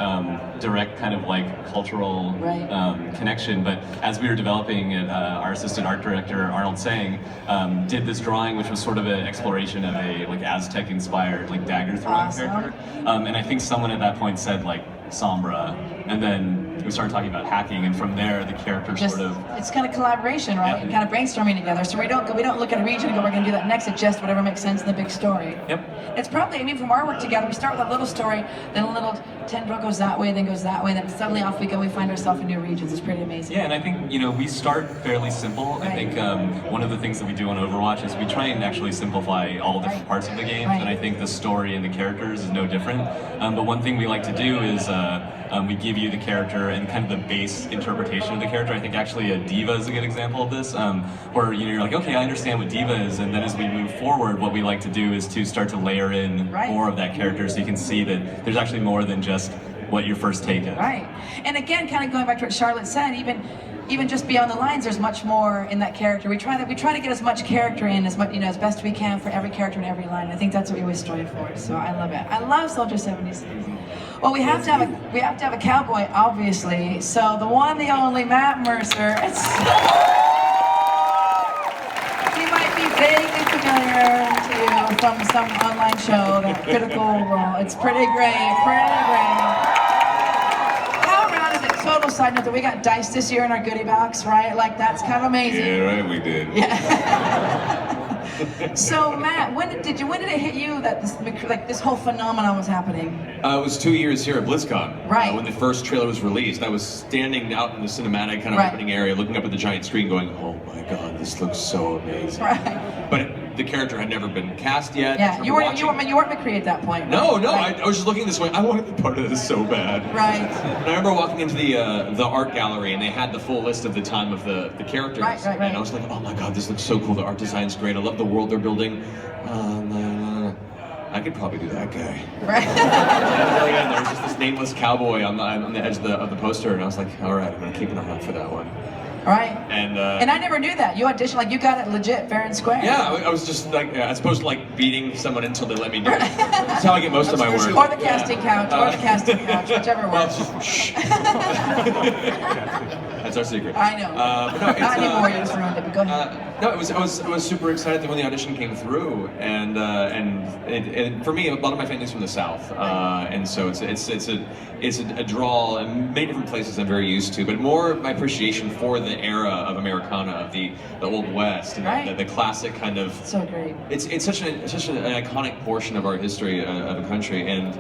direct kind of like cultural connection. But as we were developing it, our assistant art director Arnold Sang did this drawing, which was sort of an exploration of a like Aztec-inspired like dagger throwing character. And I think someone at that point said like Sombra, and then we started talking about hacking, and from there the character it's kind of collaboration, right? And kind of brainstorming together. So we don't look at a region and go, we're going to do that next. It's just whatever makes sense in the big story. Yep. It's probably, from our work together, we start with a little story, then a little tendril goes that way, then goes that way, then suddenly off we go. We find ourselves in new regions. It's pretty amazing. Yeah, and I think we start fairly simple. I think one of the things that we do on Overwatch is we try and actually simplify all different parts of the game, and I think the story and the characters is no different. But one thing we like to do is we give you the character and kind of the base interpretation of the character. I think actually a diva is a good example of this, where you're like, okay, I understand what diva is, and then as we move forward, what we like to do is to start to layer in more of that character, so you can see that there's actually more than just what your first take is. Right, and again, kind of going back to what Charlotte said, even just beyond the lines, there's much more in that character. We try to get as much character in as much, as best we can for every character in every line. I think that's what we always strive for. So I love it. I love Soldier 76. Well, we have to have a cowboy, obviously. So the one, the only Matt Mercer. He might be vaguely familiar to you from some online show, that Critical Role. It's pretty great, pretty great. How around is it? Total side note that we got dice this year in our goodie box, right? Like that's kind of amazing. Yeah, right, we did. Yeah. So Matt, when did it hit you that this whole phenomenon was happening? It was 2 years here at Blizzcon. Right. When the first trailer was released, I was standing out in the cinematic kind of opening area, looking up at the giant screen, going, "Oh my God, this looks so amazing!" Right. But the character had never been cast yet. Yeah, you weren't McCree at that point. Right? No, right. I was just looking this way. I wanted to be part of this so bad. Right. And I remember walking into the art gallery, and they had the full list of the time of the characters. Right. And I was like, "Oh my God, this looks so cool. The art design's great. I love the world they're building." I could probably do that guy. Right. And there was just this nameless cowboy on the edge of the poster, and I was like, all right, I'm gonna keep an eye out for that one. All right. And I never knew that. You auditioned, like you got it legit, fair and square. Yeah, I was just like, as opposed to like beating someone until they let me do it. That's how I get most of my work. Or the casting couch, whichever works. That's our secret. I know. But no, it's, not anymore. You just ruined it. But go ahead. No, I was super excited that when the audition came through, and it, for me, a lot of my family's from the South, and so it's a draw in many different places I'm very used to, but more my appreciation for the era of Americana, of the Old West, and the classic kind of. So great. It's such an iconic portion of our history of a country, and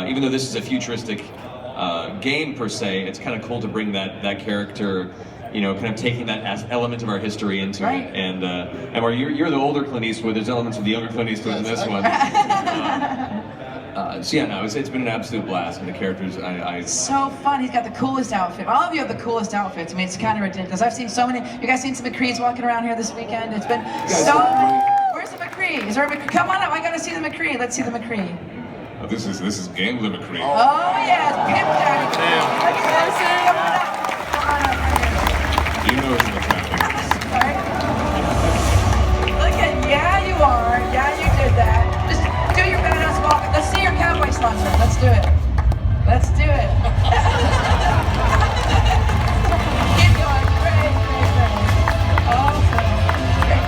even though this is a futuristic game per se, it's kind of cool to bring that character, you know, kind of taking that as element of our history into it, and where you're the older Clint Eastwood, there's elements of the younger Clint Eastwood in this one. So yeah, no, it's been an absolute blast, and the characters, So fun. He's got the coolest outfit. All of you have the coolest outfits. I mean, it's kind of ridiculous. I've seen so many. You guys seen some McCrees walking around here this weekend? It's been so. Where's the McCree? Is there a McCree? Come on up. I gotta see the McCree. Let's see the McCree. Oh, this is Gambler McCree. Oh yes, Pimp Daddy. Come on up. Come on up right here. You know it's in the traffic. Right? Look at, yeah, you are. Yeah, you did that. Just do your badass walk. Let's see your cowboy slaughter. Let's do it. Let's do it. Keep going. Great. Awesome. Great.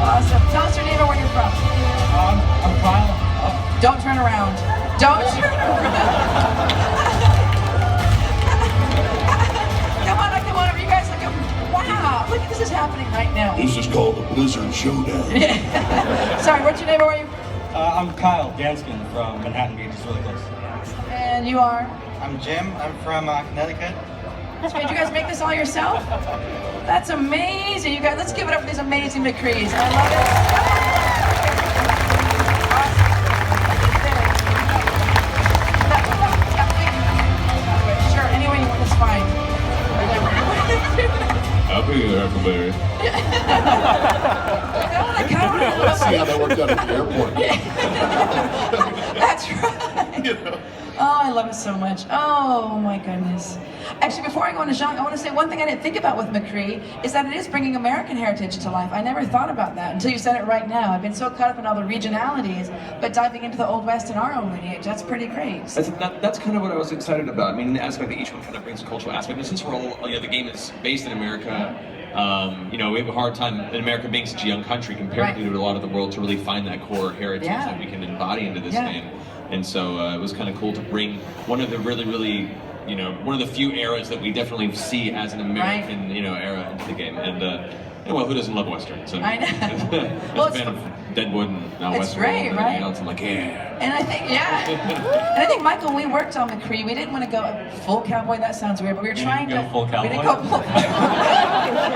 Awesome. Tell us your name and where you're from. I'm Kyle. Don't turn around. Don't turn around. Come on up. You guys look up. Wow. Look, this is happening right now. This is called the Blizzard Showdown. Sorry, what's your name and where are you? I'm Kyle Ganskin from Manhattan Beach. It's really close. And you are? I'm Jim. I'm from Connecticut. Did you guys make this all yourself? That's amazing. You guys, let's give it up for these amazing McCrees. I love it. Sure, any way you want is fine. I'll be your Huckleberry. Let's see how that worked out at the airport. That's right. You know? Oh, I love it so much. Oh my goodness. Actually, before I go into Jean, I want to say one thing I didn't think about with McCree is that it is bringing American heritage to life. I never thought about that until you said it right now. I've been so caught up in all the regionalities, but diving into the Old West in our own lineage, that's pretty great. That's kind of what I was excited about. I mean, the aspect that each one kind of brings a cultural aspect. And since we're all, the game is based in America, we have a hard time in America being such a young country compared to a lot of the world to really find that core heritage that we can embody into this game. And so it was kind of cool to bring one of the really, one of the few eras that we definitely see as an American, era into the game. And well, who doesn't love westerns? I know. As a fan of Deadwood and now Westworld and everything else, I'm like, yeah. And I think, and I think, Michael, we worked on McCree. We didn't want to go full cowboy. That sounds weird, but we were trying to. Full cowboy? We didn't go full cowboy.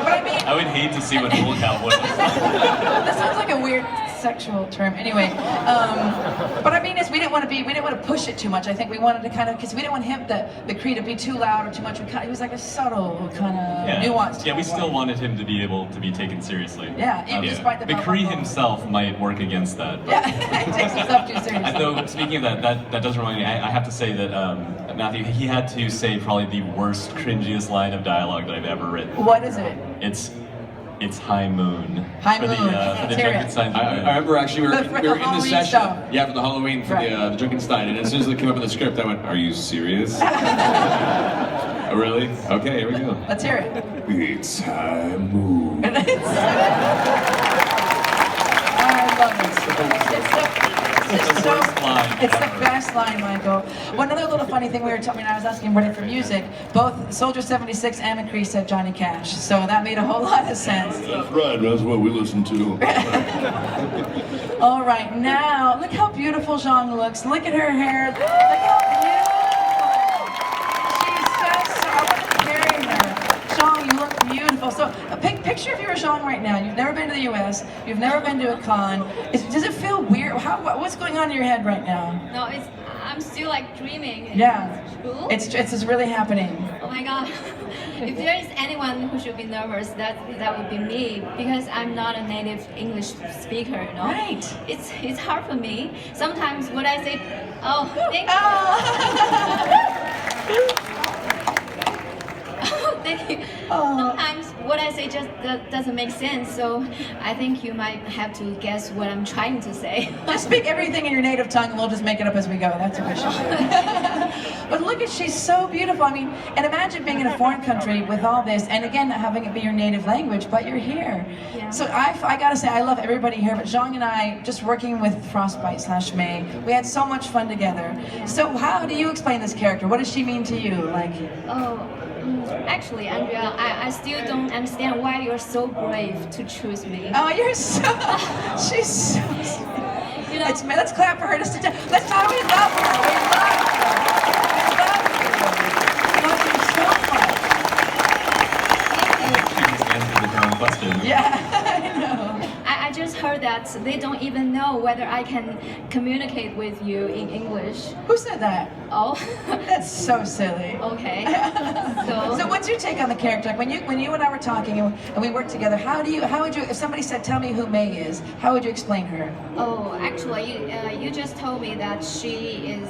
But I mean, I would hate to see what full cowboy looks like. That sounds like a weird sexual term. Anyway, but I mean, we didn't want to push it too much. I think we wanted to kind of, because we didn't want McCree to be too loud or too much. It was like a subtle kind of nuanced. Yeah, we still wanted him to be able to be taken seriously. Yeah, even despite the McCree himself might work against that. Yeah, he takes himself too seriously. Though, speaking of that does remind me, I have to say that Matthew, he had to say probably the worst, cringiest line of dialogue that I've ever written. What is it? It's High Moon. High for Moon. The, for the Let's hear it. Junkenstein. I remember actually we were For the in the Halloween session. stuff. Yeah, for the Halloween for Right. the Junkenstein, and as soon as it came up in the script, I went, "Are you serious?" Oh, really? Okay, here we go. Let's hear it. It's High Moon. I love it. It's the best line, Michael. One other little funny thing we were talking, I was asking Ready for Music, both Soldier 76 and McCree said Johnny Cash, so that made a whole lot of sense. That's right, that's what we listen to. All right, now, look how beautiful Zhang looks. Look at her hair. Look how beautiful. She's just, I want to carry her. Zhang, you look beautiful. So, picture if you were Zhang right now. You've never been to the US. You've never been to a con. Does it feel weird? What's going on in your head right now? No, I'm still like dreaming. Yeah. Cool. It's just really happening. Oh my god. If there is anyone who should be nervous, that would be me, because I'm not a native English speaker, you know? Right. It's hard for me. Sometimes what I say, oh, thank you. Thank you. Sometimes what I say just doesn't make sense, so I think you might have to guess what I'm trying to say. Just speak everything in your native tongue and we'll just make it up as we go. That's what we should do. But look at, she's so beautiful. I mean, and imagine being in a foreign country with all this, and again, not having it be your native language, but you're here. Yeah. So I gotta say, I love everybody here, but Zhang and I, just working with Frostbite/May, we had so much fun together. So how do you explain this character? What does she mean to you? Like, Actually, Andrea, I still don't understand why you're so brave to choose me. oh, you're so, she's so sweet. You know, Let's clap for her. Let's tell her we love her. We love her. We love you so much. She just answered the dumb question. Yeah, I know. I just heard that they don't even know whether I can communicate with you in English. Who said that? Oh, That's so silly. okay. So what's your take on the character? Like when you and I were talking and we worked together, how would you, if somebody said, tell me who May is, how would you explain her? Oh, actually, you just told me that she is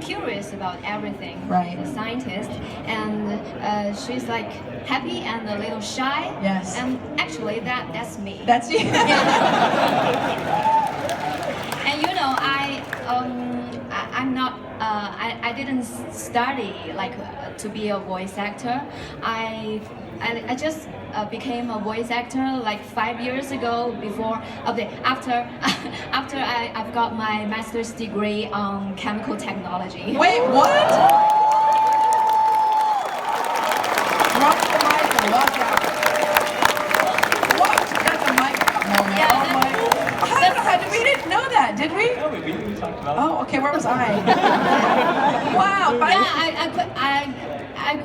curious about everything. Right. A scientist, and she's like happy and a little shy. Yes. And actually, that's me. That's you. And you know, I'm not. I didn't study like to be a voice actor. I just became a voice actor like 5 years ago. After I've got my master's degree on chemical technology. Wait, what? Drop the mic and walk out. What? That's a mic moment. Yeah, Oh my. We didn't know that, did we? No, we talked about it. Oh, okay. Where was I? Wow. I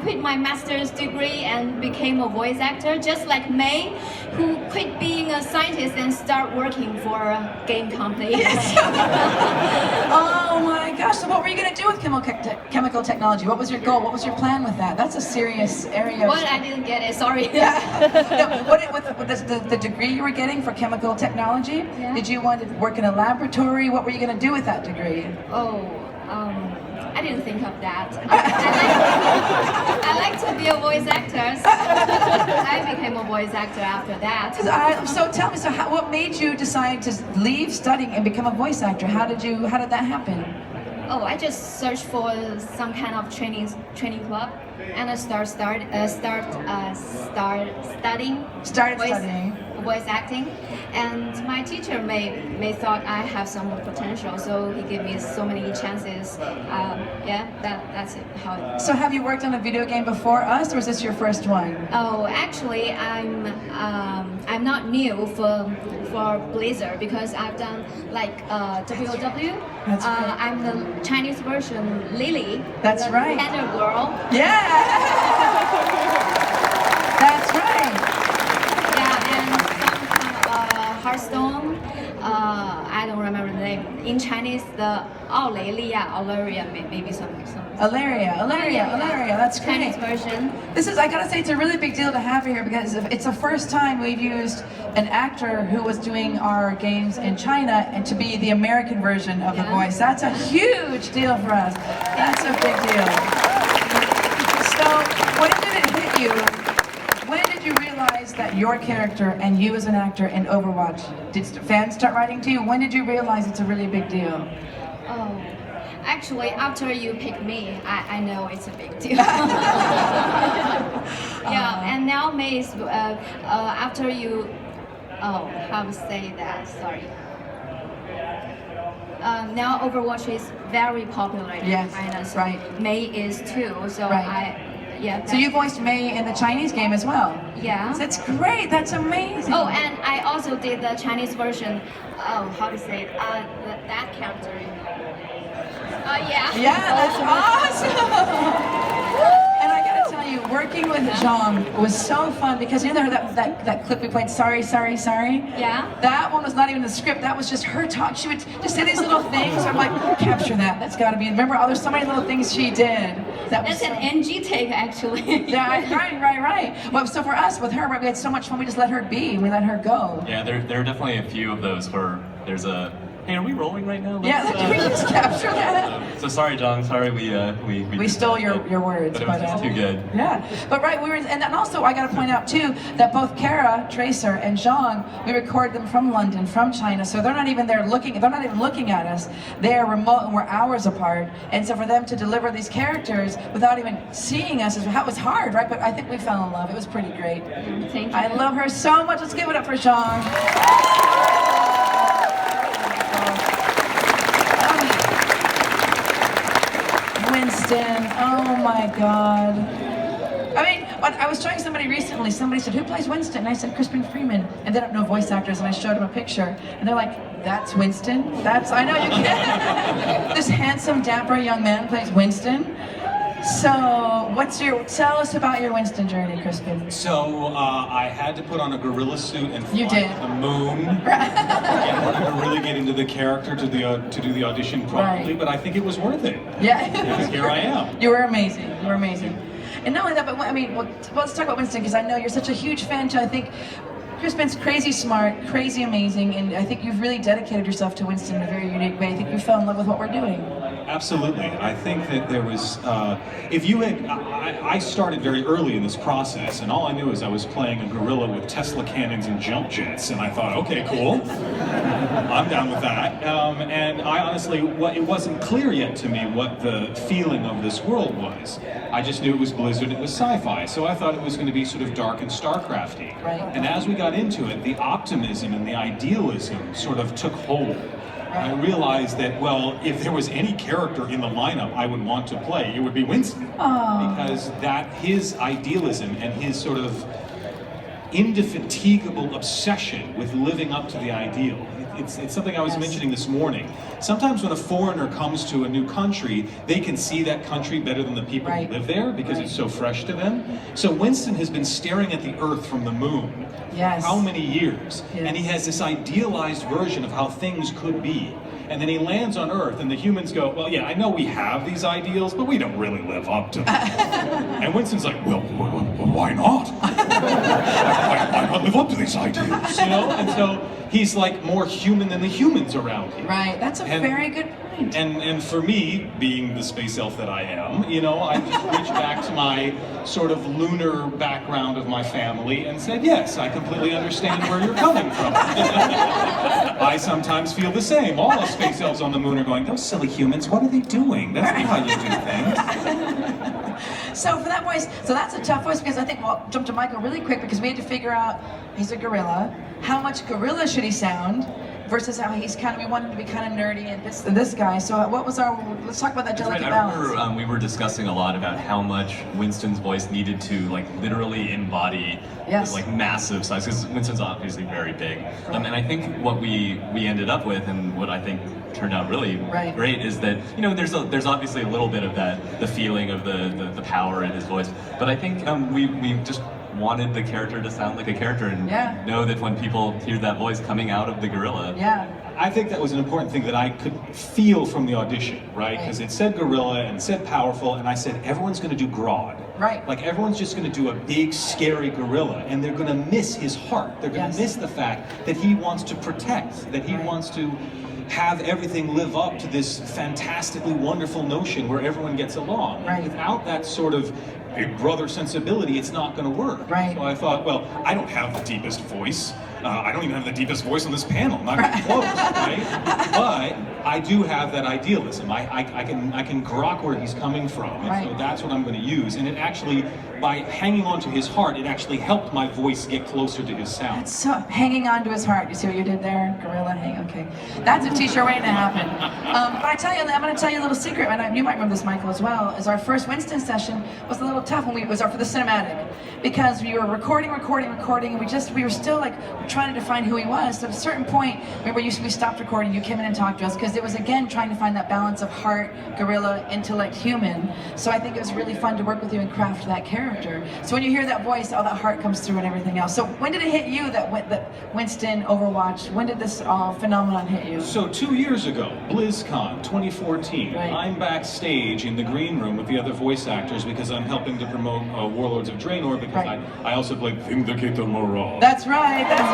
quit my master's degree and became a voice actor, just like May, who quit being a scientist and start working for a game company. Yes. Oh my gosh. So what were you going to do with chemical technology? What was your goal? What was your plan with that? That's a serious area. What? I didn't get it. Sorry. Yeah. No, with the degree you were getting for chemical technology, Yeah. did you want to work in a laboratory? What were you going to do with that degree? Oh, I didn't think of that. I like to be a voice actor. So I became a voice actor after that. So tell me, what made you decide to leave studying and become a voice actor? How did that happen? Oh, I just searched for some kind of training club, and I started studying voice acting. And my teacher may thought I have some potential, so he gave me so many chances. Yeah, that's it. So have you worked on a video game before us, or is this your first one? Oh, actually, I'm not new for Blizzard, because I've done like WoW. That's right. I'm the Chinese version Lily. That's the right. Panda girl. Yeah. That's right. Yeah, and some kind of Hearthstone. I don't remember the name. In Chinese, the Alaria, maybe some. Alaria, that's great. Chinese version. I gotta say, it's a really big deal to have her here, because it's the first time we've used an actor who was doing our games in China and to be the American version of the voice. That's a huge deal for us. That's a big deal. So, when did it hit you? When did you realize that your character and you as an actor in Overwatch, did fans start writing to you? When did you realize it's a really big deal? Oh, actually, after you pick me, I know it's a big deal. Yeah, and now May is after you. Oh, how to say that? Sorry. Now Overwatch is very popular in China. So May is too. So yeah. So you voiced May in the Chinese game as well? Yeah. That's great. That's amazing. Oh, and I also did the Chinese version. Oh, how to say it? That character. Yeah. Yeah, that's awesome. And I gotta tell you, working with Zhang was so fun because you know that clip we played, sorry, sorry, sorry? Yeah. That one was not even the script, that was just her talk. She would just say these little things. I'm like, capture that, that's gotta be, remember, there's so many little things she did. That's an NG take, actually. Yeah, right. Well, so for us, with her, we had so much fun, we just let her be, we let her go. Yeah, there are definitely a few of those where there's a, hey, are we rolling right now? Can we just capture that? So sorry, John. Sorry, we stole your words, but it was just too good. Yeah, but and then also I got to point out too that both Kara, Tracer, and Zhang, we record them from London, from China, so they're not even there looking. They're not even looking at us. They are remote and we're hours apart, and so for them to deliver these characters without even seeing us was hard, right? But I think we fell in love. It was pretty great. Thank you. I love her so much. Let's give it up for Zhang. Winston, oh my God. I mean, I was showing somebody recently, somebody said, who plays Winston? And I said, Crispin Freeman. And they don't know voice actors, and I showed them a picture. And they're like, that's Winston? I know you can't. This handsome, dapper young man plays Winston. So, tell us about your Winston journey, Crispin. So, I had to put on a gorilla suit and fly to the moon in order to really get into the character to do the audition properly, but I think it was worth it. Yeah. Because here I am. You were amazing. You were amazing. And not only that, but I mean, let's talk about Winston, because I know you're such a huge fan too. I think Crispin's crazy smart, crazy amazing, and I think you've really dedicated yourself to Winston in a very unique way. I think you fell in love with what we're doing. Absolutely. I think that there was, I started very early in this process, and all I knew is I was playing a gorilla with Tesla cannons and jump jets, and I thought, okay, cool. I'm down with that. And I honestly, it wasn't clear yet to me what the feeling of this world was. I just knew it was Blizzard, it was sci-fi, so I thought it was going to be sort of dark and StarCrafty. Right. And as we got into it, the optimism and the idealism sort of took hold. I realized that, well, if there was any character in the lineup I would want to play, it would be Winston. Because his idealism and his sort of indefatigable obsession with living up to the ideal. It's something I was mentioning this morning. Sometimes when a foreigner comes to a new country, they can see that country better than the people who live there because it's so fresh to them. So Winston has been staring at the Earth from the moon for how many years? And he has this idealized version of how things could be. And then he lands on Earth and the humans go, well, yeah, I know we have these ideals, but we don't really live up to them. And Winston's like, well, why not? Why not live up to these ideals? You know? And so he's like more human than the humans around here. Right, that's a very good point. And for me, being the space elf that I am, you know, I just reached back to my sort of lunar background of my family and said, yes, I completely understand where you're coming from. I sometimes feel the same. All the space elves on the moon are going, those silly humans, what are they doing? That's not how you do things. So for that voice, so that's a tough voice, because I think we'll jump to Michael really quick, because we had to figure out, he's a gorilla, how much gorilla should he sound versus how he's kind of, we wanted him to be kind of nerdy and this guy. So what was let's talk about that delicate balance. I remember we were discussing a lot about how much Winston's voice needed to like literally embody like massive size, because Winston's obviously very big. And I think what we ended up with, and what I think turned out really great, is that, you know, there's obviously a little bit of the feeling of the power in his voice, but I think we just wanted the character to sound like a character and know that when people hear that voice coming out of the gorilla. I think that was an important thing that I could feel from the audition, right? Because it said gorilla and it said powerful, and I said everyone's going to do Grodd. Right. Like everyone's just going to do a big, scary gorilla, and they're going to miss his heart. They're going to miss the fact that he wants to protect, that he wants to have everything live up to this fantastically wonderful notion where everyone gets along. Without that sort of big brother sensibility, it's not going to work. Right. So I thought, well, I don't have the deepest voice. I don't even have the deepest voice on this panel, not even close, right? But I do have that idealism. I can grok where he's coming from, and so that's what I'm going to use. And it actually, by hanging on to his heart, it actually helped my voice get closer to his sound. That's so hanging on to his heart. You see what you did there, Gorilla? Okay, that's a T-shirt waiting to happen. But I tell you, I'm going to tell you a little secret, and you might remember this, Michael, as well. Is our first Winston session was a little tough when it was for the cinematic, because we were recording, and we were still like trying to define who he was. So at a certain point, remember, we stopped recording. You came in and talked to us because it was again trying to find that balance of heart, gorilla, intellect, human. So I think it was really fun to work with you and craft that character. So when you hear that voice, all that heart comes through and everything else. So when did it hit you that Winston Overwatch? When did this phenomenon hit you? So 2 years ago, Blizzcon 2014, I'm backstage in the green room with the other voice actors because I'm helping to promote Warlords of Draenor, because I also played Vindicator Moral. That's right, that's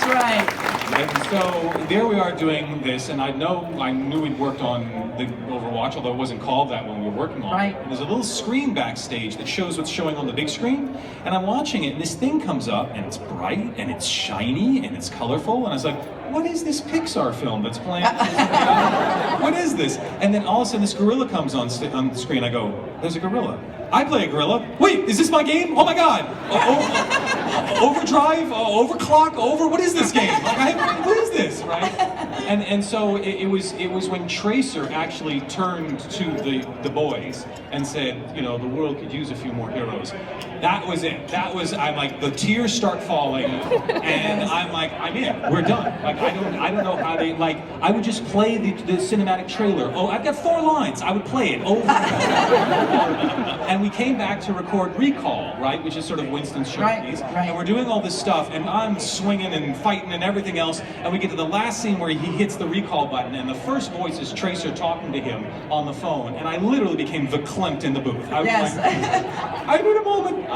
right. And so there we are doing this, and I knew we'd worked on the Overwatch, although it wasn't called that when we were working on it. And there's a little screen backstage that shows what's showing on the big screen, and I'm watching it, and this thing comes up, and it's bright, and it's shiny, and it's colorful, and I was like, what is this Pixar film that's playing? What is this? And then all of a sudden this gorilla comes on the screen. I go, there's a gorilla. I play a gorilla. Wait, is this my game? Oh my God! Overdrive, overclock, what is this game? Like, what is this, right? And so it was when Tracer actually turned to the boys and said, you know, the world could use a few more heroes. That was it. I'm like, the tears start falling, and I'm like, I'm in. We're done. Like, I don't know how they, like, I would just play the cinematic trailer. Oh, I've got 4 lines. I would play it over and over. And we came back to record Recall, right, which is sort of Winston's showpiece. And we're doing all this stuff, and I'm swinging and fighting and everything else, and we get to the last scene where he hits the recall button, and the first voice is Tracer talking to him on the phone, and I literally became verklempt in the booth. I was like, I need a moment.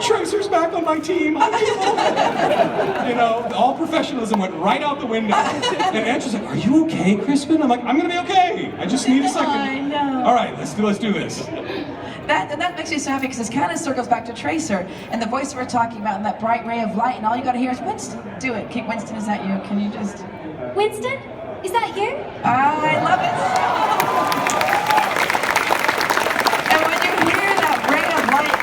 Tracer's back on my team. I need a moment. You know, all professionalism went right out the window. And Andrew's like, are you okay, Crispin? I'm like, I'm gonna be okay. I just need a second. I know. All right, let's do this. That makes me so happy because this kind of circles back to Tracer and the voice we're talking about and that bright ray of light, and all you gotta hear is Winston. Do it. Winston, is that you? Can you just... Winston? Is that you? I love it. And when you hear that ray of light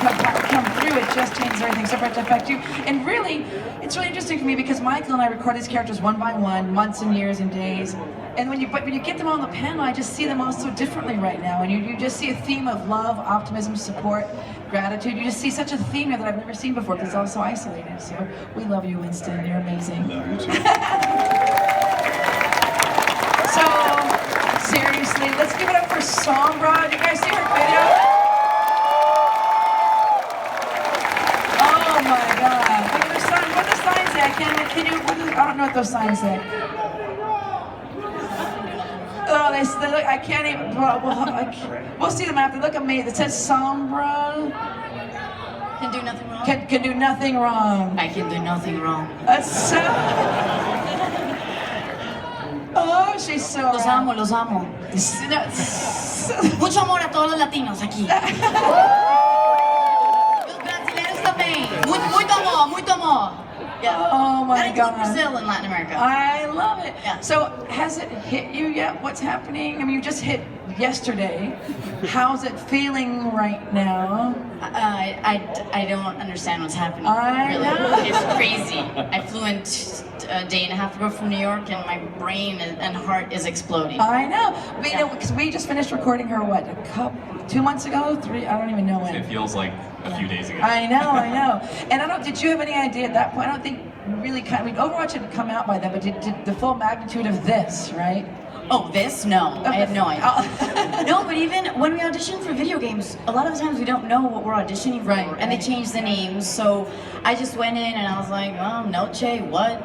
come through, it just changes everything so for it to affect you. And really, it's really interesting for me because Michael and I record these characters one by one, months and years and days. And when you get them on the panel, I just see them all so differently right now. And you just see a theme of love, optimism, support, gratitude. You just see such a theme here that I've never seen before because it's all so isolated. So we love you, Winston. You're amazing. Love you too. So, seriously, let's give it up for Sombra. Did you guys see her video? Oh my God. Look at the sign. What do the signs say? I don't know what those signs say. Oh, they look, I can't even, we'll see them after. Look at me. It says Sombra. Can do nothing wrong. Can do nothing wrong. I can do nothing wrong. That's so... Oh, she's so... Los amo, los amo. Mucho amor a todos los latinos aquí. Los brasileños también. Muito amor, muito amor. Yeah. Oh my God. Brazil and Latin America. I love it. Yeah. So has it hit you yet? What's happening? I mean, you just hit yesterday. How's it feeling right now? I don't understand what's happening. I know. It's crazy. I flew in a day and a half ago from New York, and my brain and heart is exploding. I know. But, you know, because we just finished recording her, what, 2 months ago? 3? I don't even know when. It feels like a few days ago. I know. And did you have any idea at that point? I don't think really Overwatch had come out by then, but did the full magnitude of this, right? Oh, this? No, I had no idea. No, but even when we audition for video games, a lot of times we don't know what we're auditioning for, and they change the names. So I just went in and I was like, oh, Noche, what?